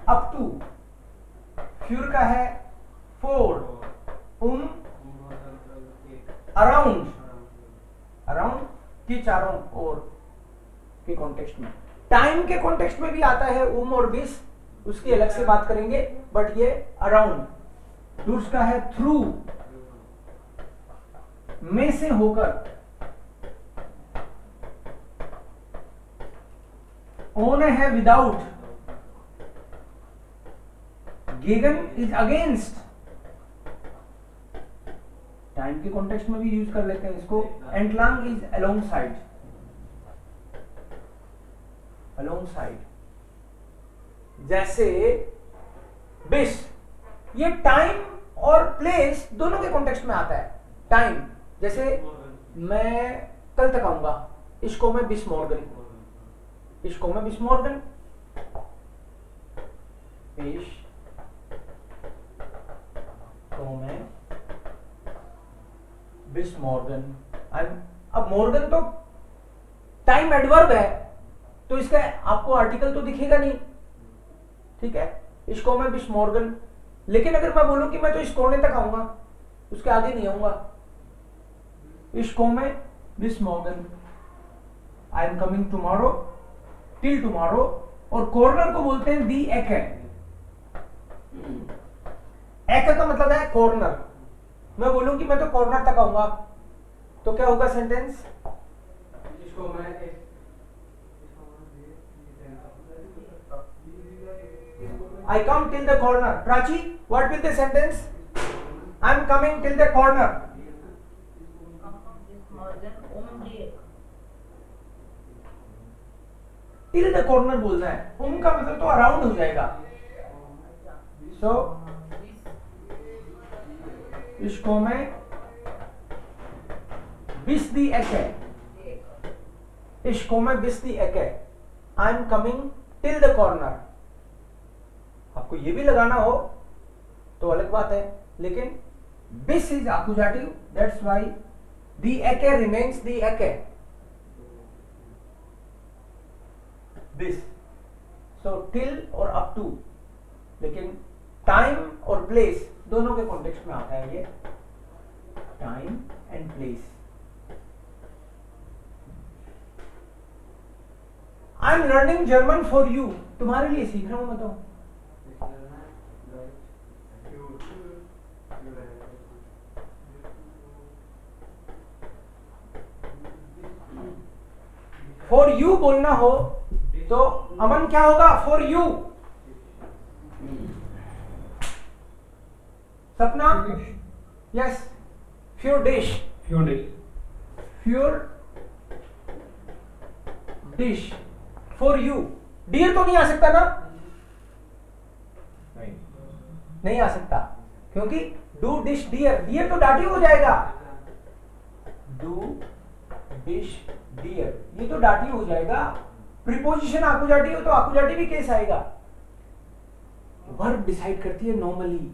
A: अप टू। फ्यूर का है फॉर, अराउंड, अराउंड के चारों ओर के कॉन्टेक्स्ट में। टाइम के कॉन्टेक्स्ट में भी आता है और बिस, उसकी अलग से बात करेंगे, बट ये अराउंड। दूसरा है थ्रू, में से होकर। ओन है विदाउट, गेगन इज अगेंस्ट। टाइम के कॉन्टेक्स्ट में भी यूज कर लेते हैं इसको। एंटलांग is along side, along side. जैसे बिस, ये टाइम और प्लेस दोनों के कॉन्टेक्स्ट में आता है। टाइम जैसे मैं कल तक आऊंगा, इसको मैं बिस मॉर्गन, इसको मैं बिस मॉर्गन, इस को मैं बिस मॉर्गन। अब मॉर्गन तो टाइम एडवर्ब है, तो इसका आपको आर्टिकल तो दिखेगा नहीं, ठीक है। इसको मैं बिस मॉर्गन, लेकिन अगर मैं बोलूं कि मैं तो इस कोने तक आऊंगा, उसके आगे नहीं आऊंगा, इसको मैं बिस Morgan, I am coming tomorrow, till tomorrow. और कॉर्नर को बोलते हैं दी एके। एके का मतलब है कॉर्नर। मैं बोलूं कि मैं तो कॉर्नर तक आऊंगा, तो क्या होगा सेंटेंस?
D: इसको मैं
A: I come till the corner. Prachi, what will the sentence? I am coming till the corner. Till the corner बोलना है। का मतलब तो अराउंड हो जाएगा। So इसको मैं बिस दी एके, इसको मैं बिस दी एके। I am coming till the corner। आपको ये भी लगाना हो तो अलग बात है, लेकिन बिस इज आकुजाटिव, that's why the AK remains the AK, बिस। सो टिल और अप टू, लेकिन टाइम और प्लेस दोनों के कॉन्टेक्स्ट में आता है ये, time and place. I am learning German for you, तुम्हारे लिए सीख रहा हूं मैं तो। फॉर यू बोलना हो तो अमन क्या होगा? For you. सपना? यस। फ्योर डिश,
C: Your dish.
A: फ्योर डिश, फॉर यू। डियर तो नहीं आ सकता ना? नहीं आ सकता, क्योंकि डू डिश डियर, डियर तो डाटिव हो जाएगा। डू डिश डियर, ये तो डाटिव हो जाएगा। प्रीपोजिशन आकुजाटिव हो तो आकुजाटिव ही केस आएगा। वर्ब डिसाइड करती है नॉर्मली,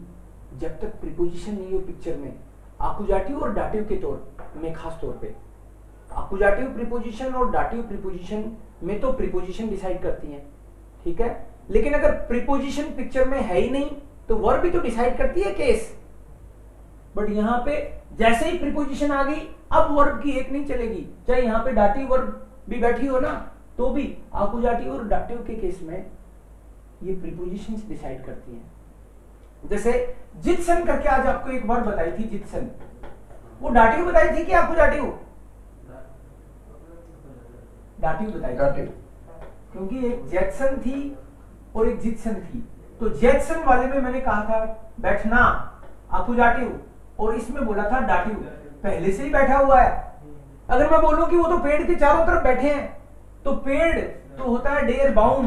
A: जब तक प्रीपोजिशन नहीं हो पिक्चर में, आकुजाटिव और डाटिव के तौर में, खास तौर पे आकुजाटिव प्रीपोजिशन और डाटिव प्रीपोजिशन में तो प्रीपोजिशन डिसाइड करती हैं, ठीक है। लेकिन अगर प्रीपोजिशन पिक्चर में है ही नहीं तो वर्ब भी तो डिसाइड करती है केस। बट यहां पे जैसे ही प्रीपोजिशन आ गई, अब वर्ब की एक नहीं चलेगी, चाहे यहां पे डाटिव वर्ब भी बैठी हो ना, तो भी आकुजाटिव और डाटिव के केस में ये प्रीपोजिशंस डिसाइड करती हैं। जैसे जित्सन करके आज आपको एक वर्ड बताई थी, जित्सन, वो डाटिव बताई थी कि आपको डाटिव? डाटिव बताई थी, क्योंकि एक जेटसन थी और एक जित्सन थी। तो जेटसन वाले में मैंने कहा था बैठना, आकुजाटिव, और इसमें बोला था डाटिव, पहले से ही बैठा हुआ है। अगर मैं बोलूं कि वो तो पेड़ के चारों तरफ बैठे हैं, तो पेड़ तो होता है डेयर बाउम,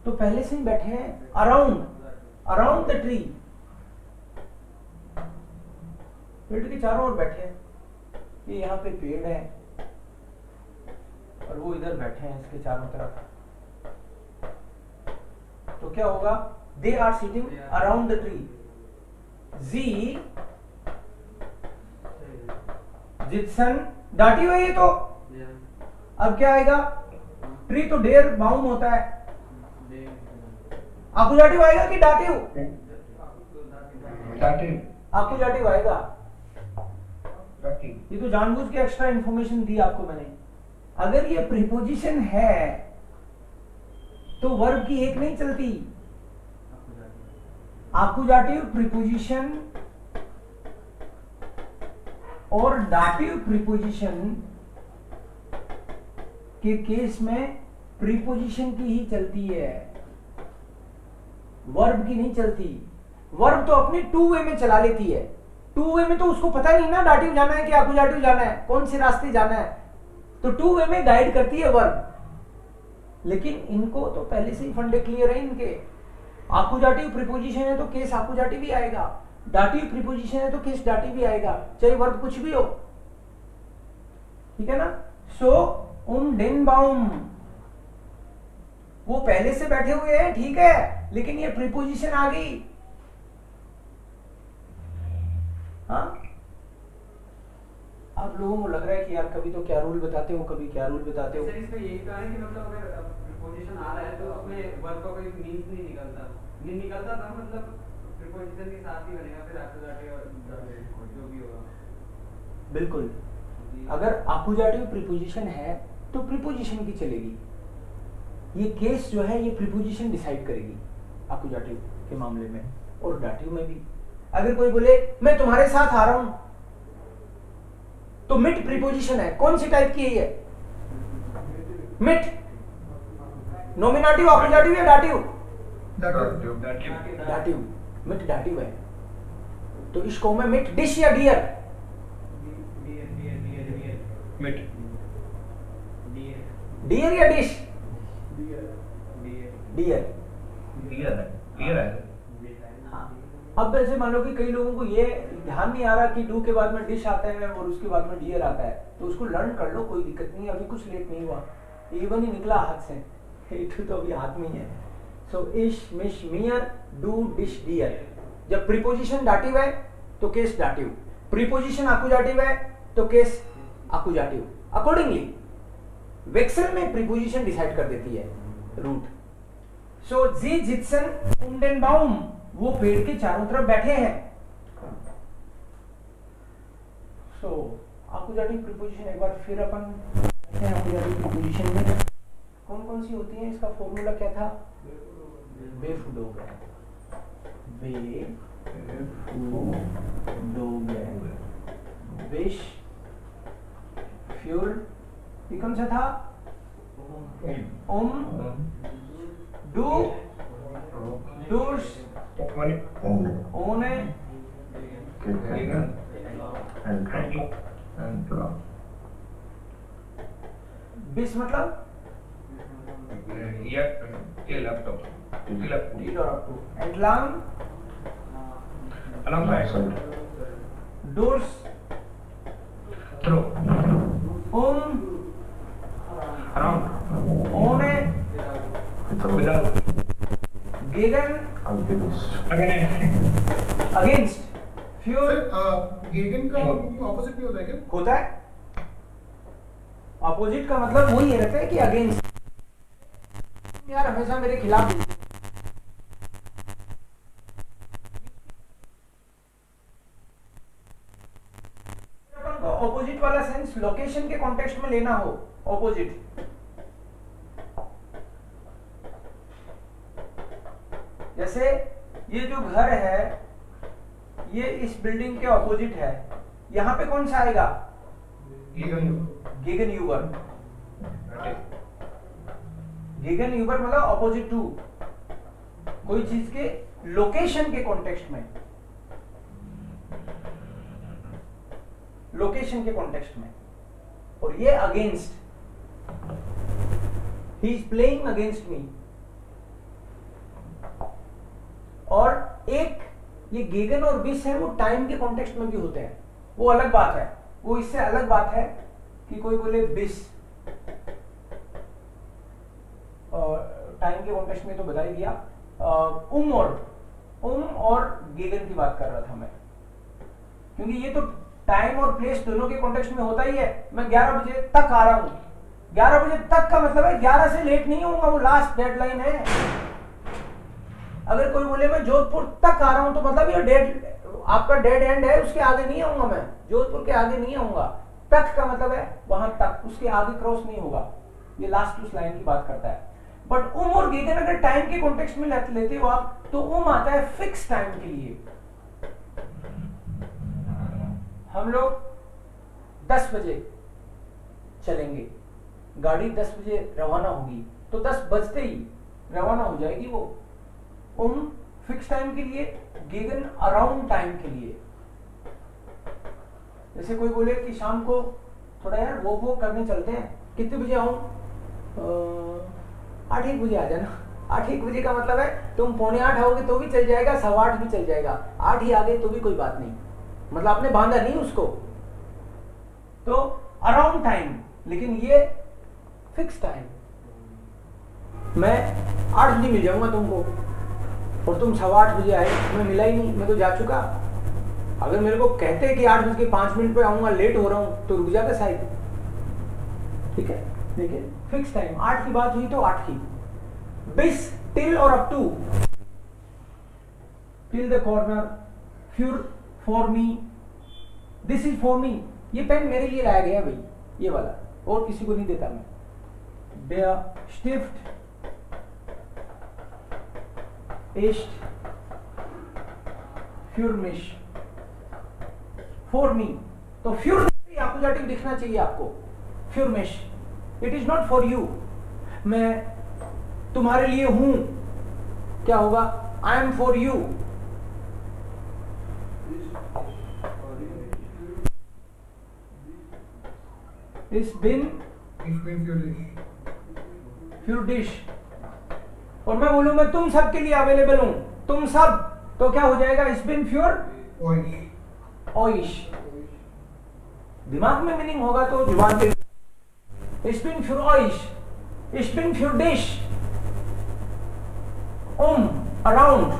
A: तो पहले से ही बैठे हैं अराउंड, अराउंड द ट्री, पेड़ के चारों ओर बैठे हैं। ये यहाँ पे पेड़ है और वो इधर बैठे हैं इसके चारों तरफ, तो क्या होगा? They are sitting around the tree. जी जित्सन डाटिव है ये तो। अब क्या आएगा? ट्री तो डेयर बाउंड होता है, आकुजाटिव आएगा कि डाटिव? आकुजाटिव आएगा। ये तो जानबूझ के एक्स्ट्रा इंफॉर्मेशन दी आपको मैंने। अगर ये प्रीपोजिशन है तो वर्ब की एक नहीं चलती। आकुजाटिव प्रीपोजिशन और डाटिव प्रीपोजिशन के केस में प्रीपोजिशन की ही चलती है, वर्ब की नहीं चलती। वर्ब तो अपनी टू वे में चला लेती है। टू वे में तो उसको पता नहीं ना डाटिव जाना है कि आकुजाटिव जाना है, कौन से रास्ते जाना है, तो टू वे में गाइड करती है वर्ब। लेकिन इनको तो पहले से ही फंडे क्लियर है इनके। आकुजाटिव प्रीपोजिशन है तो केस आकुजाटिव ही आएगा, डाटिव प्रीपोजिशन है तो केस डाटिव ही आएगा, चाहे वर्ब कुछ भी हो, ठीक है ना। सो den baum, वो पहले से बैठे हुए हैं, ठीक है, लेकिन ये प्रीपोजिशन आ गई। हाँ, आप लोगों को लग रहा है कि यार कभी तो क्या रूल बताते हो, कभी क्या रूल बताते हो।
D: सर इसमें यही कहा है कि मतलब अगर प्रीपोजिशन आ रहा है तो उसमें वर्ब का कोई मीन्स नहीं निकलता था, मतलब प्रीपोजिशन के साथ ही बनेगा, फिर आकुजाटिव और जो भी होगा।
A: बिल्कुल, अगर आकुजाटिव प्रीपोजिशन है तो प्रीपोजिशन की चलेगी। ये केस जो है ये प्रीपोजिशन डिसाइड करेगी आकुजाटिव के मामले में, और डाटिव में भी। अगर कोई बोले मैं तुम्हारे साथ आ रहा हूं, तो मिट प्रीपोजिशन है, कौन सी टाइप की है ये? मिट नॉमिनेटिव, आकुजाटिव या डाटिव? डाटिव, मिट डाटिव है। तो इसको मैं मिट डिश या डियर?
C: मिट
A: डियर या डिश? डियर।
C: क्लियर है।
A: हाँ, अब वैसे मान लो कि कई लोगों को ये ध्यान नहीं आ रहा कि डू के बाद में डिश आता है और उसके बाद में डियर आता है, तो उसको लर्न कर लो, कोई दिक्कत नहीं है, अभी कुछ लेट नहीं हुआ, इवन ही निकला हाथ से, डू तो अभी हाथ में ही है। सो इश मिश मियर डू डिश डियर। जब प्रीपोजिशन डाटिव है तो केस डाटिव, प्रीपोजिशन आकुजाटिव है तो केस आकुजाटिव। अकॉर्डिंगली वेक्सल में प्रीपोजिशन डिसाइड कर देती है रूट। सो जी जित्सन den baum, वो पेड़ के चारों तरफ बैठे हैं। सो आकुजाटिव प्रीपोजिशन एक बार फिर अपन आकुजाटिव प्रीपोजिशन में कौन कौन सी होती है, इसका फॉर्मूला क्या था? बेफुडोगे, बेफुडोगे, विश, फ्यूल, ये कौन सा था? डू, डूस, ओने, बिस मतलब entlang, durch,
C: around,
A: ohne, gegen, against, für,
C: गेगन का ऑपोजिट भी होता है क्या?
A: होता है। अपोजिट का मतलब वही रहता है कि अगेंस्ट। यार हमेशा मेरे खिलाफ ऑपोजिट वाला सेंस लोकेशन के कॉन्टेक्स्ट में लेना हो, ऑपोजिट, जैसे ये जो घर है ये इस बिल्डिंग के ऑपोजिट है, यहाँ पे कौन सा आएगा? गेगन यूबर। गेगन यूबर मतलब ऑपोजिट टू, कोई चीज के लोकेशन के कॉन्टेक्स्ट में, लोकेशन के कॉन्टेक्स्ट में। और ये against, he is playing against me. और एक ये गेगन और विश है वो टाइम के कॉन्टेक्स्ट में भी होते हैं, वो अलग बात है। वो इससे अलग बात है कि कोई बोले विश, और टाइम के कॉन्टेक्स्ट में तो बता ही दिया। और गेगन की बात कर रहा था मैं, क्योंकि ये तो टाइम और प्लेस दोनों के कॉन्टेक्स्ट में होता ही है। मैं 11 बजे तक आ रहा हूं, 11 बजे तक का मतलब है 11 से लेट नहीं होऊंगा, वो लास्ट डेडलाइन है। अगर कोई बोले मैं जोधपुर तक आ रहा हूं तो मतलब ये डेड, आपका डेड एंड है, उसके आगे नहीं आऊंगा, मैं जोधपुर के आगे नहीं आऊंगा। तक का मतलब है वहां तक, उसके आगे क्रॉस नहीं होगा। ये लास्ट उस लाइन की बात करता है। बट और गेगन अगर टाइम के कॉन्टेक्स्ट में लेते हो आप, तो आता है फिक्स टाइम के लिए। हम लोग 10 बजे चलेंगे, गाड़ी 10 बजे रवाना होगी, तो 10 बजते ही रवाना हो जाएगी वो। फिक्स टाइम के लिए, गेगन अराउंड टाइम के लिए। जैसे कोई बोले कि शाम को थोड़ा यार वो करने चलते हैं, कितने बजे आऊं? 8-1 बजे आ जाना। 8-1 बजे का मतलब है तुम 7:45 आओगे तो भी चल जाएगा, 8:15 भी चल जाएगा, 8 ही आ गए तो भी कोई बात नहीं, मतलब आपने बांधा नहीं उसको। तो अराउंड टाइम, लेकिन ये फिक्स टाइम। मैं 8 बजे मिल जाऊंगा तुमको और तुम 8:15 बजे आए, मैं मिला ही नहीं, मैं तो जा चुका। अगर मेरे को कहते कि 8:05 पे आऊंगा, लेट हो रहा हूं, तो रुक जाता शायद। ठीक है, देखिए फिक्स टाइम, 8 की बात हुई तो 8 की। बिस, टिल और up to, till the corner, फ्यूर, for me, this is for me. ये पेन मेरे लिए लाया गया भाई, ये वाला, और किसी को नहीं देता मैं। Der Stift ist für mich, for me। तो für एक्यूजेटिव दिखना चाहिए आपको, für mich, it is not for you। मैं तुम्हारे लिए हूं, क्या होगा? I am for you। Ich bin für dich। और मैं बोलूं मैं तुम सब के लिए अवेलेबल हूं, तुम सब, तो क्या हो जाएगा? Ich bin für euch। दिमाग में मीनिंग होगा तो जुबान पे। Ich bin für euch, ich bin für dich। around,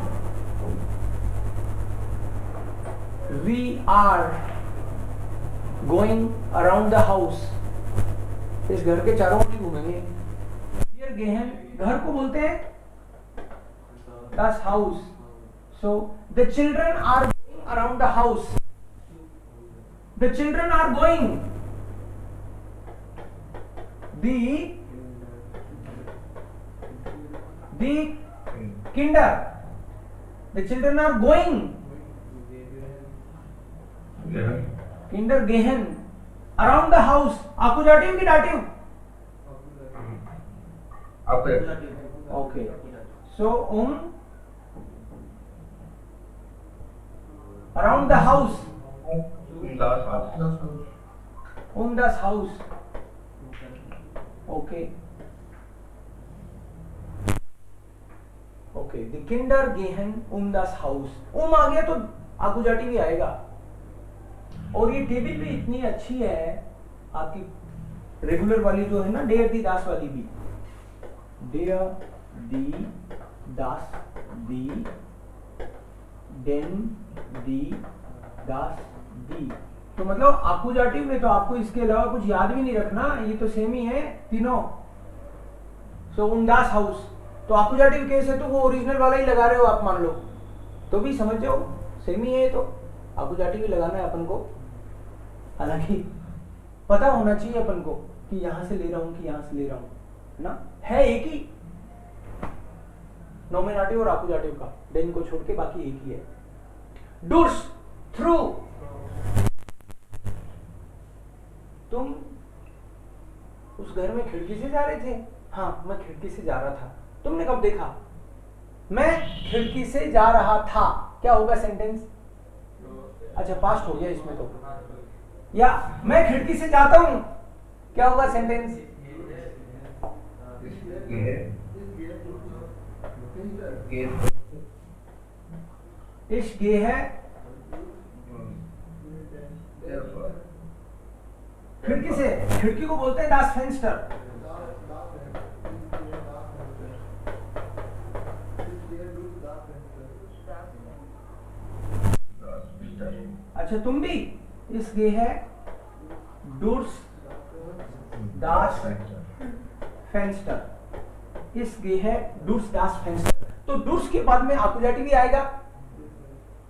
A: we are going around the house। इस घर के चारों ओर घूमेंगे। Here गहन, घर को बोलते हैं das house। So the children are going around the house। The children are going, the kinder, the children are going, kinder gehen, around the house। accusative की dative? Okay, so around the house, das house। okay, okay, the kinder gehen das house। आ गया तो accusative ही आएगा। और ये टेबल भी इतनी अच्छी है आपकी रेगुलर वाली जो है ना, डेयर दी दास वाली भी, डेयर दी दास दी, डेन दी दास दी। तो मतलब एक्यूजेटिव में तो आपको इसके अलावा कुछ याद भी नहीं रखना, ये तो सेम ही है तीनों। सो दास हाउस, तो एक्यूजेटिव केस है तो वो ओरिजिनल वाला ही लगा रहे हो आप, मान लो, तो भी समझ जाओ सेम ही है, तो एक्यूजेटिव ही लगाना है अपन को। हालांकि पता होना चाहिए अपन को कि यहां से ले रहा हूं कि यहां से ले रहा हूं, ना है एक ही। नॉमिनेटिव और अकुजाटिव का, देन को छोड़ के बाकी एक ही है। डूर्स थ्रू, तुम उस घर में खिड़की से जा रहे थे? हाँ, मैं खिड़की से जा रहा था। तुमने कब देखा? मैं खिड़की से जा रहा था। क्या होगा सेंटेंस? अच्छा, पास्ट हो गया इसमें तो। या मैं खिड़की से जाता हूं, क्या होगा सेंटेंस? इश गे है, खिड़की से, खिड़की को बोलते हैं डास फेंस्टर। अच्छा, तुम भी इस गे है डूर्स डास फेंस्टर, इस गे है डूर्स डास फेंस्टर। तो डूर्स के बाद में अकुजाटिव भी आएगा,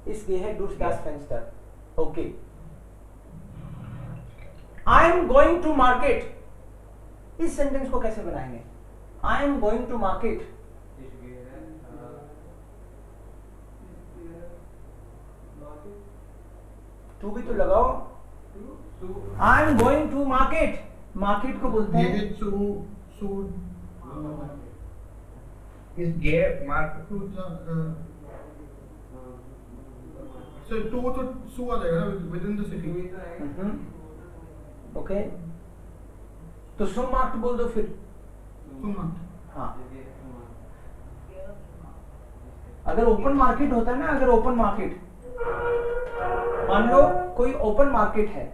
A: इस गे है डूर्स डास फेंस्टर। Okay, I am going to market, इस सेंटेंस को कैसे बनाएंगे? I am going to market, to भी तो लगाओ। I am going to market, market को बोलते हैं
C: इस गे मार्क
B: So टू तो सू आ जाएगा ना with in the city.
A: Okay, तो सुम मार्क्ड बोल दो फिर। हाँ, अगर ओपन मार्केट होता है ना, अगर ओपन मार्केट, मान लो कोई ओपन मार्केट है,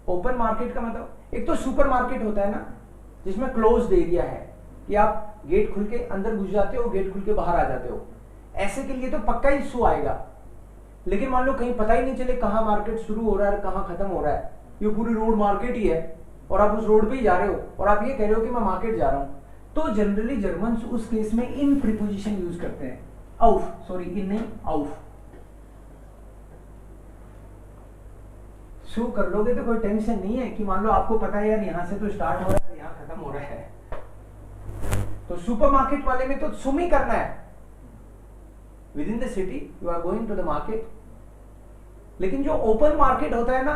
A: ओपन मार्केट का मतलब एक तो सुपर मार्केट होता है ना, जिसमें क्लोज्ड एरिया है कि आप गेट खुल के अंदर घुस जाते हो, गेट खुल के बाहर आ जाते हो, ऐसे के लिए तो पक्का ही सू आएगा। लेकिन मान लो कहीं पता ही नहीं चले कहाँ मार्केट शुरू हो रहा है, कहाँ खत्म हो रहा है, ये पूरी रोड मार्केट ही है और आप उस रोड पे ही जा रहे हो और आप ये कह रहे हो कि मैं मार्केट जा रहा हूं, तो जनरली जर्मन्स उस केस में इन प्रीपोजिशन यूज करते हैं। आउफ, सॉरी इन नहीं, आउफ। शू कर लोगे तो कोई टेंशन नहीं है कि मान लो आपको पता है यार यहाँ से तो स्टार्ट हो रहा है, यहाँ खत्म हो रहा है, तो सुपरमार्केट वाले में तो सुम ही करना है। Within the city you are going to the market. लेकिन जो ओपन मार्केट होता है ना,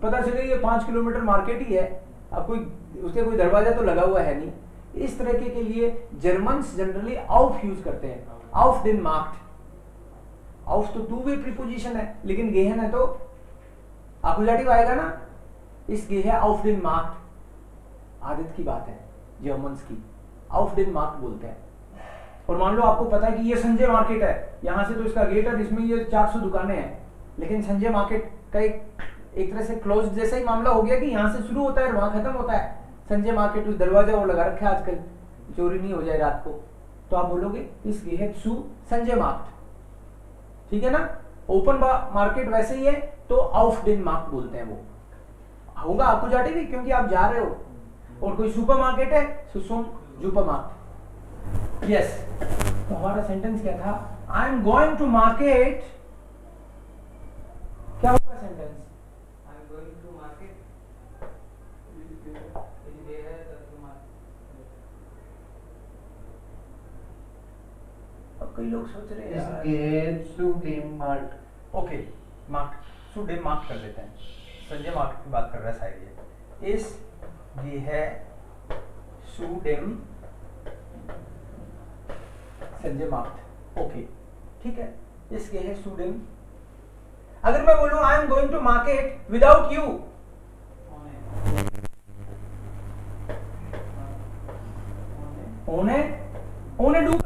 A: पता चले ये 5 किलोमीटर मार्केट ही है, अब कोई उसके कोई दरवाजा तो लगा हुआ है नहीं, इस तरह के लिए जर्मन्स जनरली आउफ यूज करते हैं। आउफ दिन मार्क्ड। आउफ तो टू वे प्रीपोजिशन है, लेकिन गेहन है तो अकुजाटिव आएगा ना, इस गे है आउफ दिन मार्क्ड। आदत की बात है जर्मन्स की, आउफ दिन मार्क्ड बोलते हैं। और मान लो आपको पता है कि ये संजय मार्केट है, यहां से तो इसका गेट है जिसमें ये 400 दुकानें हैं, लेकिन संजय मार्केट का एक तरह से क्लोज जैसा ही मामला हो गया कि यहाँ से शुरू होता है और वहां खत्म होता है। संजय मार्केट उस दरवाजा वो लगा रखा है आजकल, चोरी नहीं हो जाए रात को, तो आप बोलोगे इस गे है सू संजय मार्केट, ठीक है ना। ओपन मार्केट वैसे ही है तो आउफ दिन मार्क्ड बोलते हैं, वो होगा अकुजाटिव भी क्योंकि आप जा रहे हो। और कोई सुपर मार्केट है सुसुम सुपर मार्केट। यस, तो हमारा सेंटेंस क्या था? I am going to market, क्या होगा sentence?
D: I am going to market,
A: अब कई लोग सोच रहे हैं ओके, मार्क सुडे मार्क कर देते हैं, संजय मार्क की बात कर रहा है शायद ये। इस ये है सुडेम संजय मार्क, ओके ठीक है, इसके है सुडेम। अगर मैं बोलूं I am going to market without you, ओने ओने डू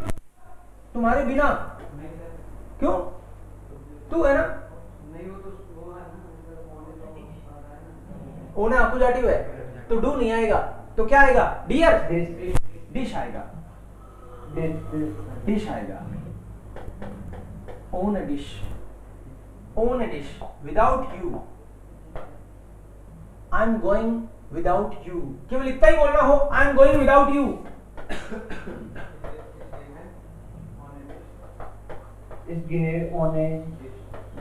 A: तुम्हारे बिना, क्यों? तू है ना, ओने अकुजाटिव है तो डू नहीं आएगा, तो क्या आएगा? डियर, डिश आएगा, डिश आएगा, own dish, own dish without you, I am going without you, केवल इतना ही बोलना हो आई am going without you.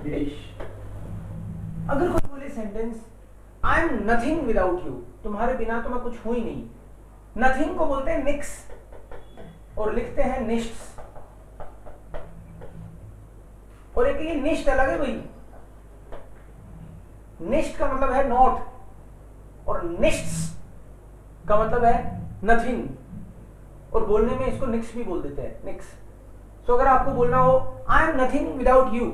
A: Dish. अगर कोई बोले sentence I am nothing without you, तुम्हारे बिना तो मैं कुछ हूं ही नहीं, नथिंग को बोलते हैं निक्स और लिखते हैं निश्च, और एक ये निश्ट अलग है भाई। निश्ट का मतलब है नॉट, और निश्ट का मतलब है नथिंग, और बोलने में इसको निक्स भी बोल देते हैं, निक्स। सो अगर आपको बोलना हो I am nothing without you,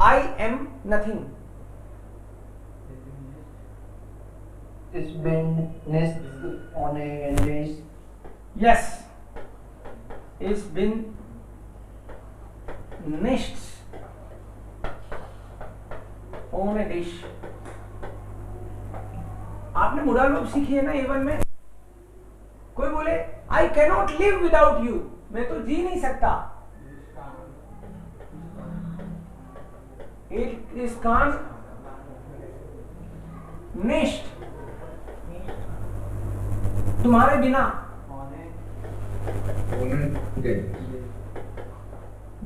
A: I am nothing.
C: It's been nest on a dish.
A: Yes, it's been nests on a dish. आपने मोडल वर्ब सीखी है ना A1 में। कोई बोले I cannot live without you, मैं तो जी नहीं सकता। It is can't nest, तुम्हारे बिना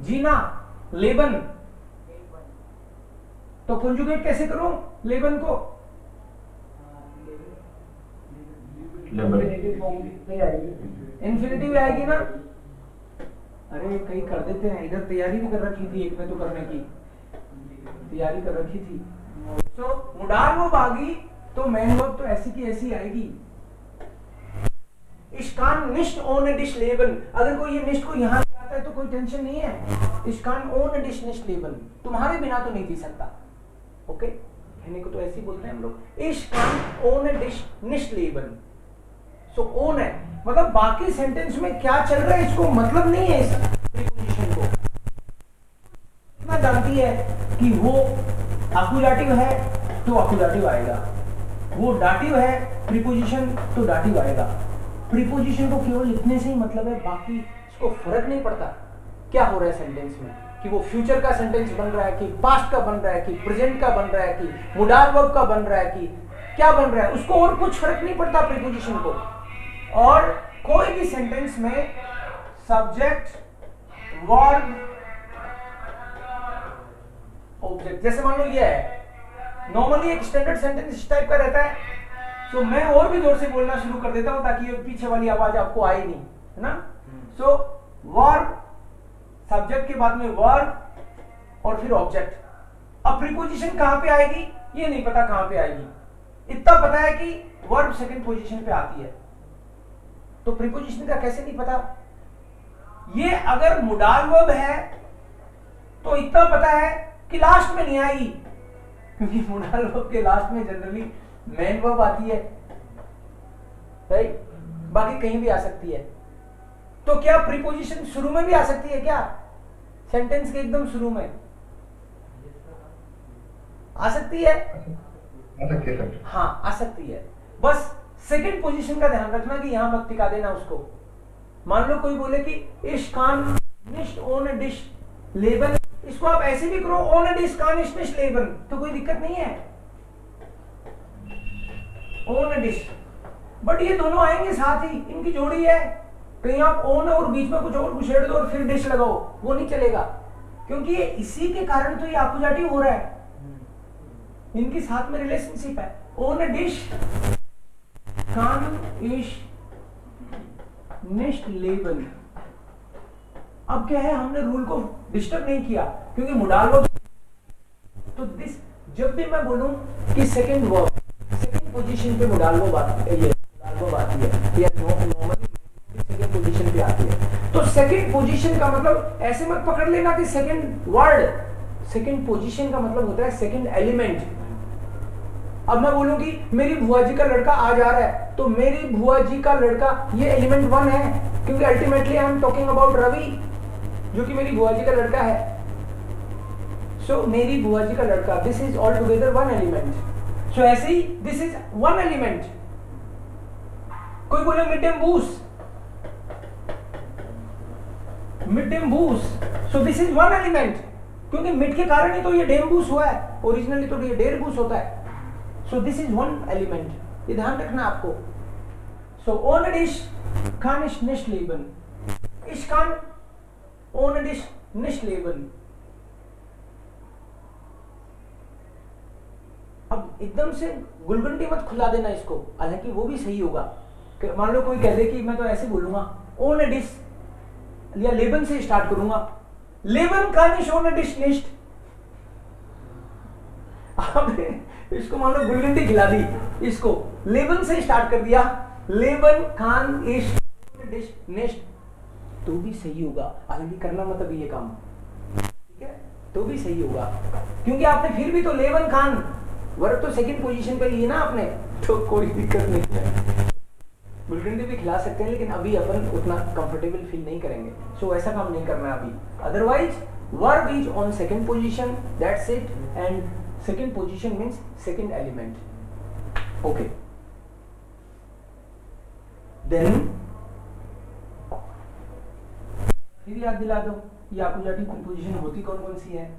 A: जीना, लेबन। तो कंजुगेट कैसे करूं लेबन को? इन्फिनिटिव आएगी ना। अरे कहीं कर देते हैं, इधर तैयारी भी कर रखी थी, एक में तो करने की तैयारी कर रखी थी। तो मुडार वर्ब आ गई तो मेन वर्ब तो ऐसी की ऐसी आएगी। इश्कान निश्ट ओन डिश लेबन, अगर कोई ये निश्ट को यहाँ ले आता है तो कोई टेंशन नहीं है। इश्कान ओन डिश निश्ट लेबन, तुम्हारे बिना तो नहीं जी सकता। ओके, कहने को तो ऐसे ही बोलते हैं हम लोग। इश्कान ओन डिश निश्ट लेबन, सो ओन है मतलब बाकी सेंटेंस में क्या चल रहा है इसको मतलब नहीं है। इस प्रीपोजिशन को इतना जानती है कि वो अकुजाटिव है तो अकुजाटिव आएगा, वो डाटिव है प्रीपोजिशन तो डाटिव आएगा। प्रीपोजिशन को केवल इतने से ही मतलब है, बाकी इसको फर्क नहीं पड़ता क्या हो रहा है सेंटेंस में, कि वो फ्यूचर का सेंटेंस बन रहा है कि पास्ट का बन रहा है कि प्रेजेंट का बन रहा है कि मोडाल वर्ब का बन रहा है कि क्या बन रहा है, उसको और कुछ फर्क नहीं पड़ता प्रीपोजिशन को। और कोई भी सेंटेंस में सब्जेक्ट वर्ब ऑब्जेक्ट, जैसे मान लो ये है, नॉर्मली एक स्टैंडर्ड सेंटेंस इस टाइप का रहता है, तो मैं और भी जोर से बोलना शुरू कर देता हूं ताकि ये पीछे वाली आवाज आपको आए नहीं, है ना। सो वर्ब, सब्जेक्ट के बाद में वर्ब और फिर ऑब्जेक्ट। अब प्रीपोजिशन कहां पे आएगी ये नहीं पता कहां पे आएगी, इतना पता है कि वर्ब सेकंड पोजीशन पे आती है। तो प्रीपोजिशन का कैसे नहीं पता? ये अगर मोडाल वर्ब है तो इतना पता है कि लास्ट में नहीं आएगी, क्योंकि मोडाल वर्ब के लास्ट में जनरली मेन वर्ब आती है, राइट? बाकी कहीं भी आ सकती है। तो क्या प्रीपोजिशन शुरू में भी आ सकती है क्या? सेंटेंस के एकदम शुरू में आ सकती है? हाँ आ सकती है, बस सेकंड पोजीशन का ध्यान रखना कि यहां मत टिका देना उसको। मान लो कोई बोले कि इश कान निश्ट ओन डिश लेबन, इसको आप ऐसे भी करो ओन डिश कान इश निश्ट लेबन, तो कोई दिक्कत नहीं है, ओन डिश। बट ये दोनों आएंगे साथ ही, इनकी जोड़ी है। कहीं आप ओन और बीच में कुछ और घुसेड़ दो और फिर डिश लगाओ, वो नहीं चलेगा, क्योंकि ये इसी के कारण तो ये अपोजिटिव हो रहा है, इनकी साथ में रिलेशनशिप है। ओन डिश कान इश निश्ट लेबन। अब क्या है, हमने रूल को डिस्टर्ब नहीं किया, क्योंकि मोडाल वर्ब तो दिस, जब भी मैं बोलूं कि सेकंड वर्ब सेकंड पोजीशन पे मोडाल वर्ब आती है, ये मोडाल वर्ब आती है या नॉर्मली सेकंड पोजीशन पे आती है, तो सेकंड पोजीशन का मतलब ऐसे मत पकड़ लेना कि सेकंड वर्ड, सेकंड पोजीशन का मतलब होता है सेकंड एलिमेंट। अब मैं बोलूं कि मेरी बुआ जी का लड़का आ जा रहा है, तो मेरी बुआ जी का लड़का ये एलिमेंट 1 है, क्योंकि ultimately I am talking about Ravi जो कि मेरी बुआ जी का लड़का है। सो मेरी बुआ जी का लड़का, this is all together 1 element. So ऐसे ही दिस इज 1 एलिमेंट। कोई बोले मिड एंड बूस, मिड एंड बूस, सो दिस इज 1 एलिमेंट, क्योंकि मिड के कारण ही तो ये डेम्बूस हुआ है, ओरिजिनली तो ये डेरबूस होता है। सो दिस इज 1 एलिमेंट, ये ध्यान रखना आपको। सो ओन डिश कान इश निश्ट लेबन, इश कान ओन डिश निश्ट लेबन। अब एकदम से गुलगंडी मत खुला देना इसको, हालांकि वो भी सही होगा। मान लो कोई कह दे कि मैं तो ऐसे बोलूंगा ओन डिश या लेबन से स्टार्ट करूंगा। लेबन का निश होने डिश निश्ट, आपने इसको मान लो गुलगंडी खिला दी, इसको लेबन से स्टार्ट कर दिया, लेबन खान इश डिश निश्ट, तो भी सही होगा। हालांकि करना मतलब ये काम, ठीक है, तो भी सही होगा, क्योंकि आपने फिर भी तो लेबन खान वर्ब तो सेकंड पोजीशन पे लिए ना आपने, तो कोई दिक्कत नहीं है। गुलगंडी भी खिला सकते हैं, लेकिन अभी अपन उतना कंफर्टेबल फील नहीं करेंगे, सो ऐसा काम नहीं करना है अभी। Otherwise verb is on second position, that's it, and second position means second element. Okay, then फिर याद दिला दो, ये आकुजाटिव प्रीपोजिशन होती कौन कौन सी है?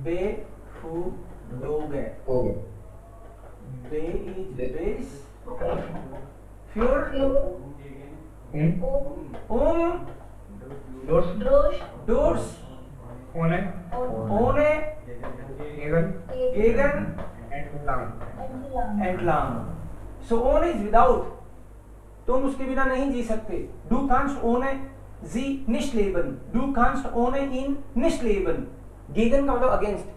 A: बे, फू, दोगे, बे इज बेस, फ्योर, डोर्स, ओने, गेगन, एंड लांग। सो ओन इज विदाउट, तुम उसके बिना नहीं जी सकते। Du kannst ohne sie nicht leben. Du kannst ohne ihn nicht leben. Gegen का मतलब against.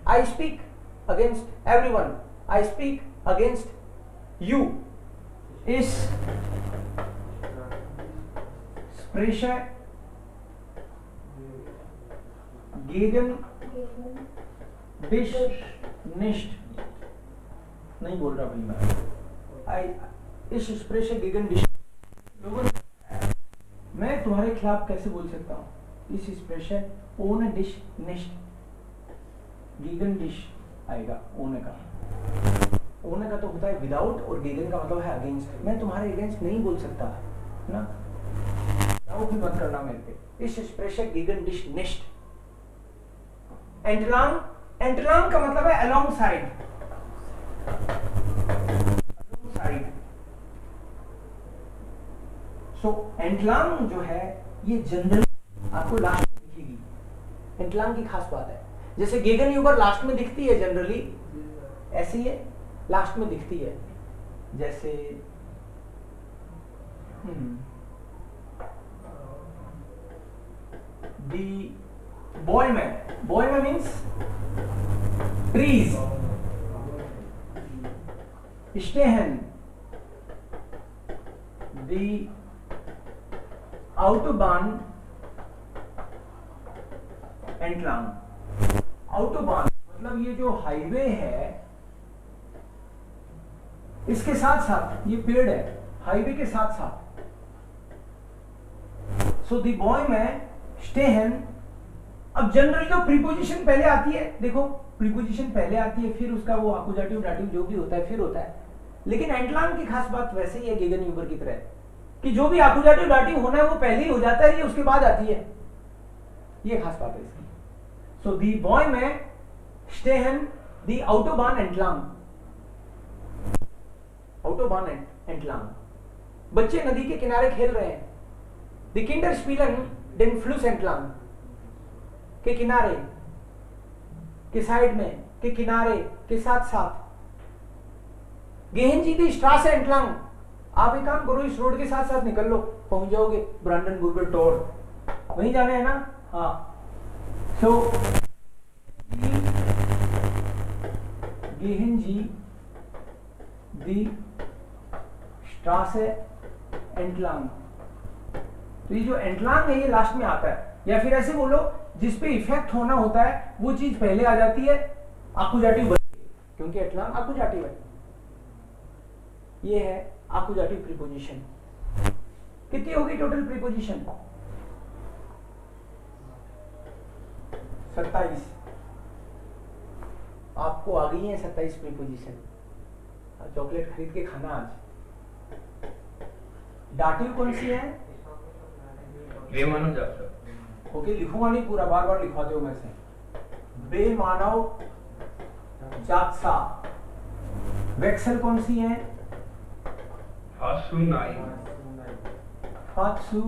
A: I speak against everyone. I speak against you. इस Spreche gegen dich nicht. नहीं बोल रहा भाई मैं। इस स्प्रेशे गेगन डिश, मैं तुम्हारे खिलाफ कैसे बोल सकता हूँ? इस स्प्रेशे ओन डिश निश्ट, गेगन डिश आएगा ओने का। ओने का तो होता है विदाउट, और गेगन का मतलब है अगेंस्ट। मैं तुम्हारे अगेंस्ट नहीं बोल सकता ना, डाउट भी मत करना मेरे पे। इस स्प्रेशे गेगन डिश निश्ट। एंटलांग, एंटलांग का मतलब है अलोंग साइड, तो एंटलांग जो है ये जनरल आपको लास्ट में दिखेगी। एंटलांग की खास बात है, जैसे गेगन यूबर लास्ट में दिखती है जनरली, ऐसे ही लास्ट में दिखती है। जैसे दी बॉय में मीन्स ट्रीज, स्टेहन, दी Autobahn entlang। Autobahn मतलब ये जो हाईवे है, इसके साथ साथ ये पेड़ है, हाईवे के साथ साथ। सो दी बॉय में स्टेहन। अब जनरली जो प्रीपोजिशन पहले आती है, देखो प्रीपोजिशन पहले आती है, फिर उसका वो आकुजाटिव डाटिव जो भी होता है फिर होता है। लेकिन एंटलांग की खास बात वैसे ही है गेगन यूबर की तरह, कि जो भी आकुजाटिव डाटिव होना है वो पहले ही हो जाता है, ये उसके बाद आती है। ये खास बात है इसकी। सो दी बॉय में स्टेहन दी ऑटोबान एंटलांग। ऑटोबान एंटलांग, बच्चे नदी के किनारे खेल रहे हैं। दी किंडर स्पीलन डेन फ्लूस एंटलांग, के किनारे, के साइड में, के किनारे, के साथ साथ। गेहन जी दी स्ट्रासे एंटलांग, आप एक काम करो, इस रोड के साथ साथ निकल लो, पहुंच जाओगे ब्रांडनबुर्गर टोर, वहीं जाना है ना। हाँ, सो गेहन जी दी स्ट्रासे एंटलांग। तो ये जो एंटलांग है ये लास्ट में आता है, या फिर ऐसे बोलो जिस पे इफेक्ट होना होता है वो चीज पहले आ जाती है आकुजाटिव बन के, क्योंकि एंटलांग आकुजाटिव है। ये है आकुजाटिव प्रीपोजिशन। कितनी होगी टोटल प्रीपोजिशन? 27। आपको आ गई है 27 प्रीपोजिशन। चॉकलेट खरीद के खाना आज। डाटिव कौन सी है?
C: बेमानव।
A: ओके, लिखूंगा नहीं पूरा, बार बार लिखवाते हो मैं से। बेमानव जात्सा। वेक्सल कौन सी है? फात्सु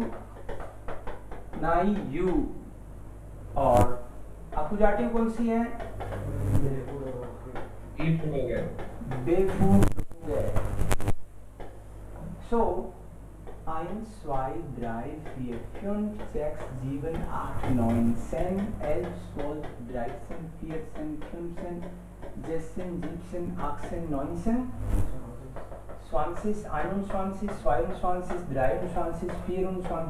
A: नाई यू। और आकुजाटिव कौन सी है? बेफू। सो 1, 2, 3, 4, 5, 6, 7, 8, 9, 10, 11, 12, 13, 14, 15, 16, 17, 18, 19, 20, 21, 22, 23, 24,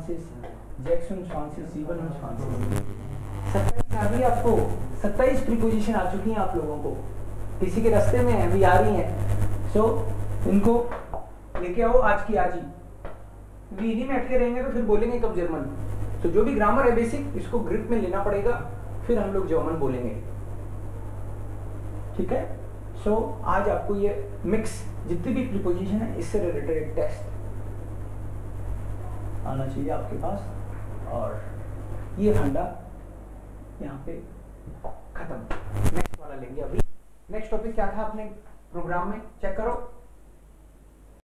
A: 26, 27, 27 अभी आपको 27 प्रीपोजिशन आ चुकी हैं आप लोगों को, किसी के रास्ते में अभी आ रही हैं। सो इनको लेके आओ आज की आज ही, क्योंकि इन्हीं में अटके रहेंगे तो फिर बोलेंगे कब जर्मन। तो जो भी ग्रामर है बेसिक इसको ग्रिप में लेना पड़ेगा, फिर हम लोग जर्मन बोलेंगे, ठीक है। सो आज आपको ये मिक्स जितनी भी प्रीपोजिशन है इससे रिलेटेड टेस्ट आना चाहिए आपके पास, और ये फंडा यहाँ पे खत्म। नेक्स्ट वाला लेंगे अभी। नेक्स्ट टॉपिक क्या था अपने प्रोग्राम में, चेक करो।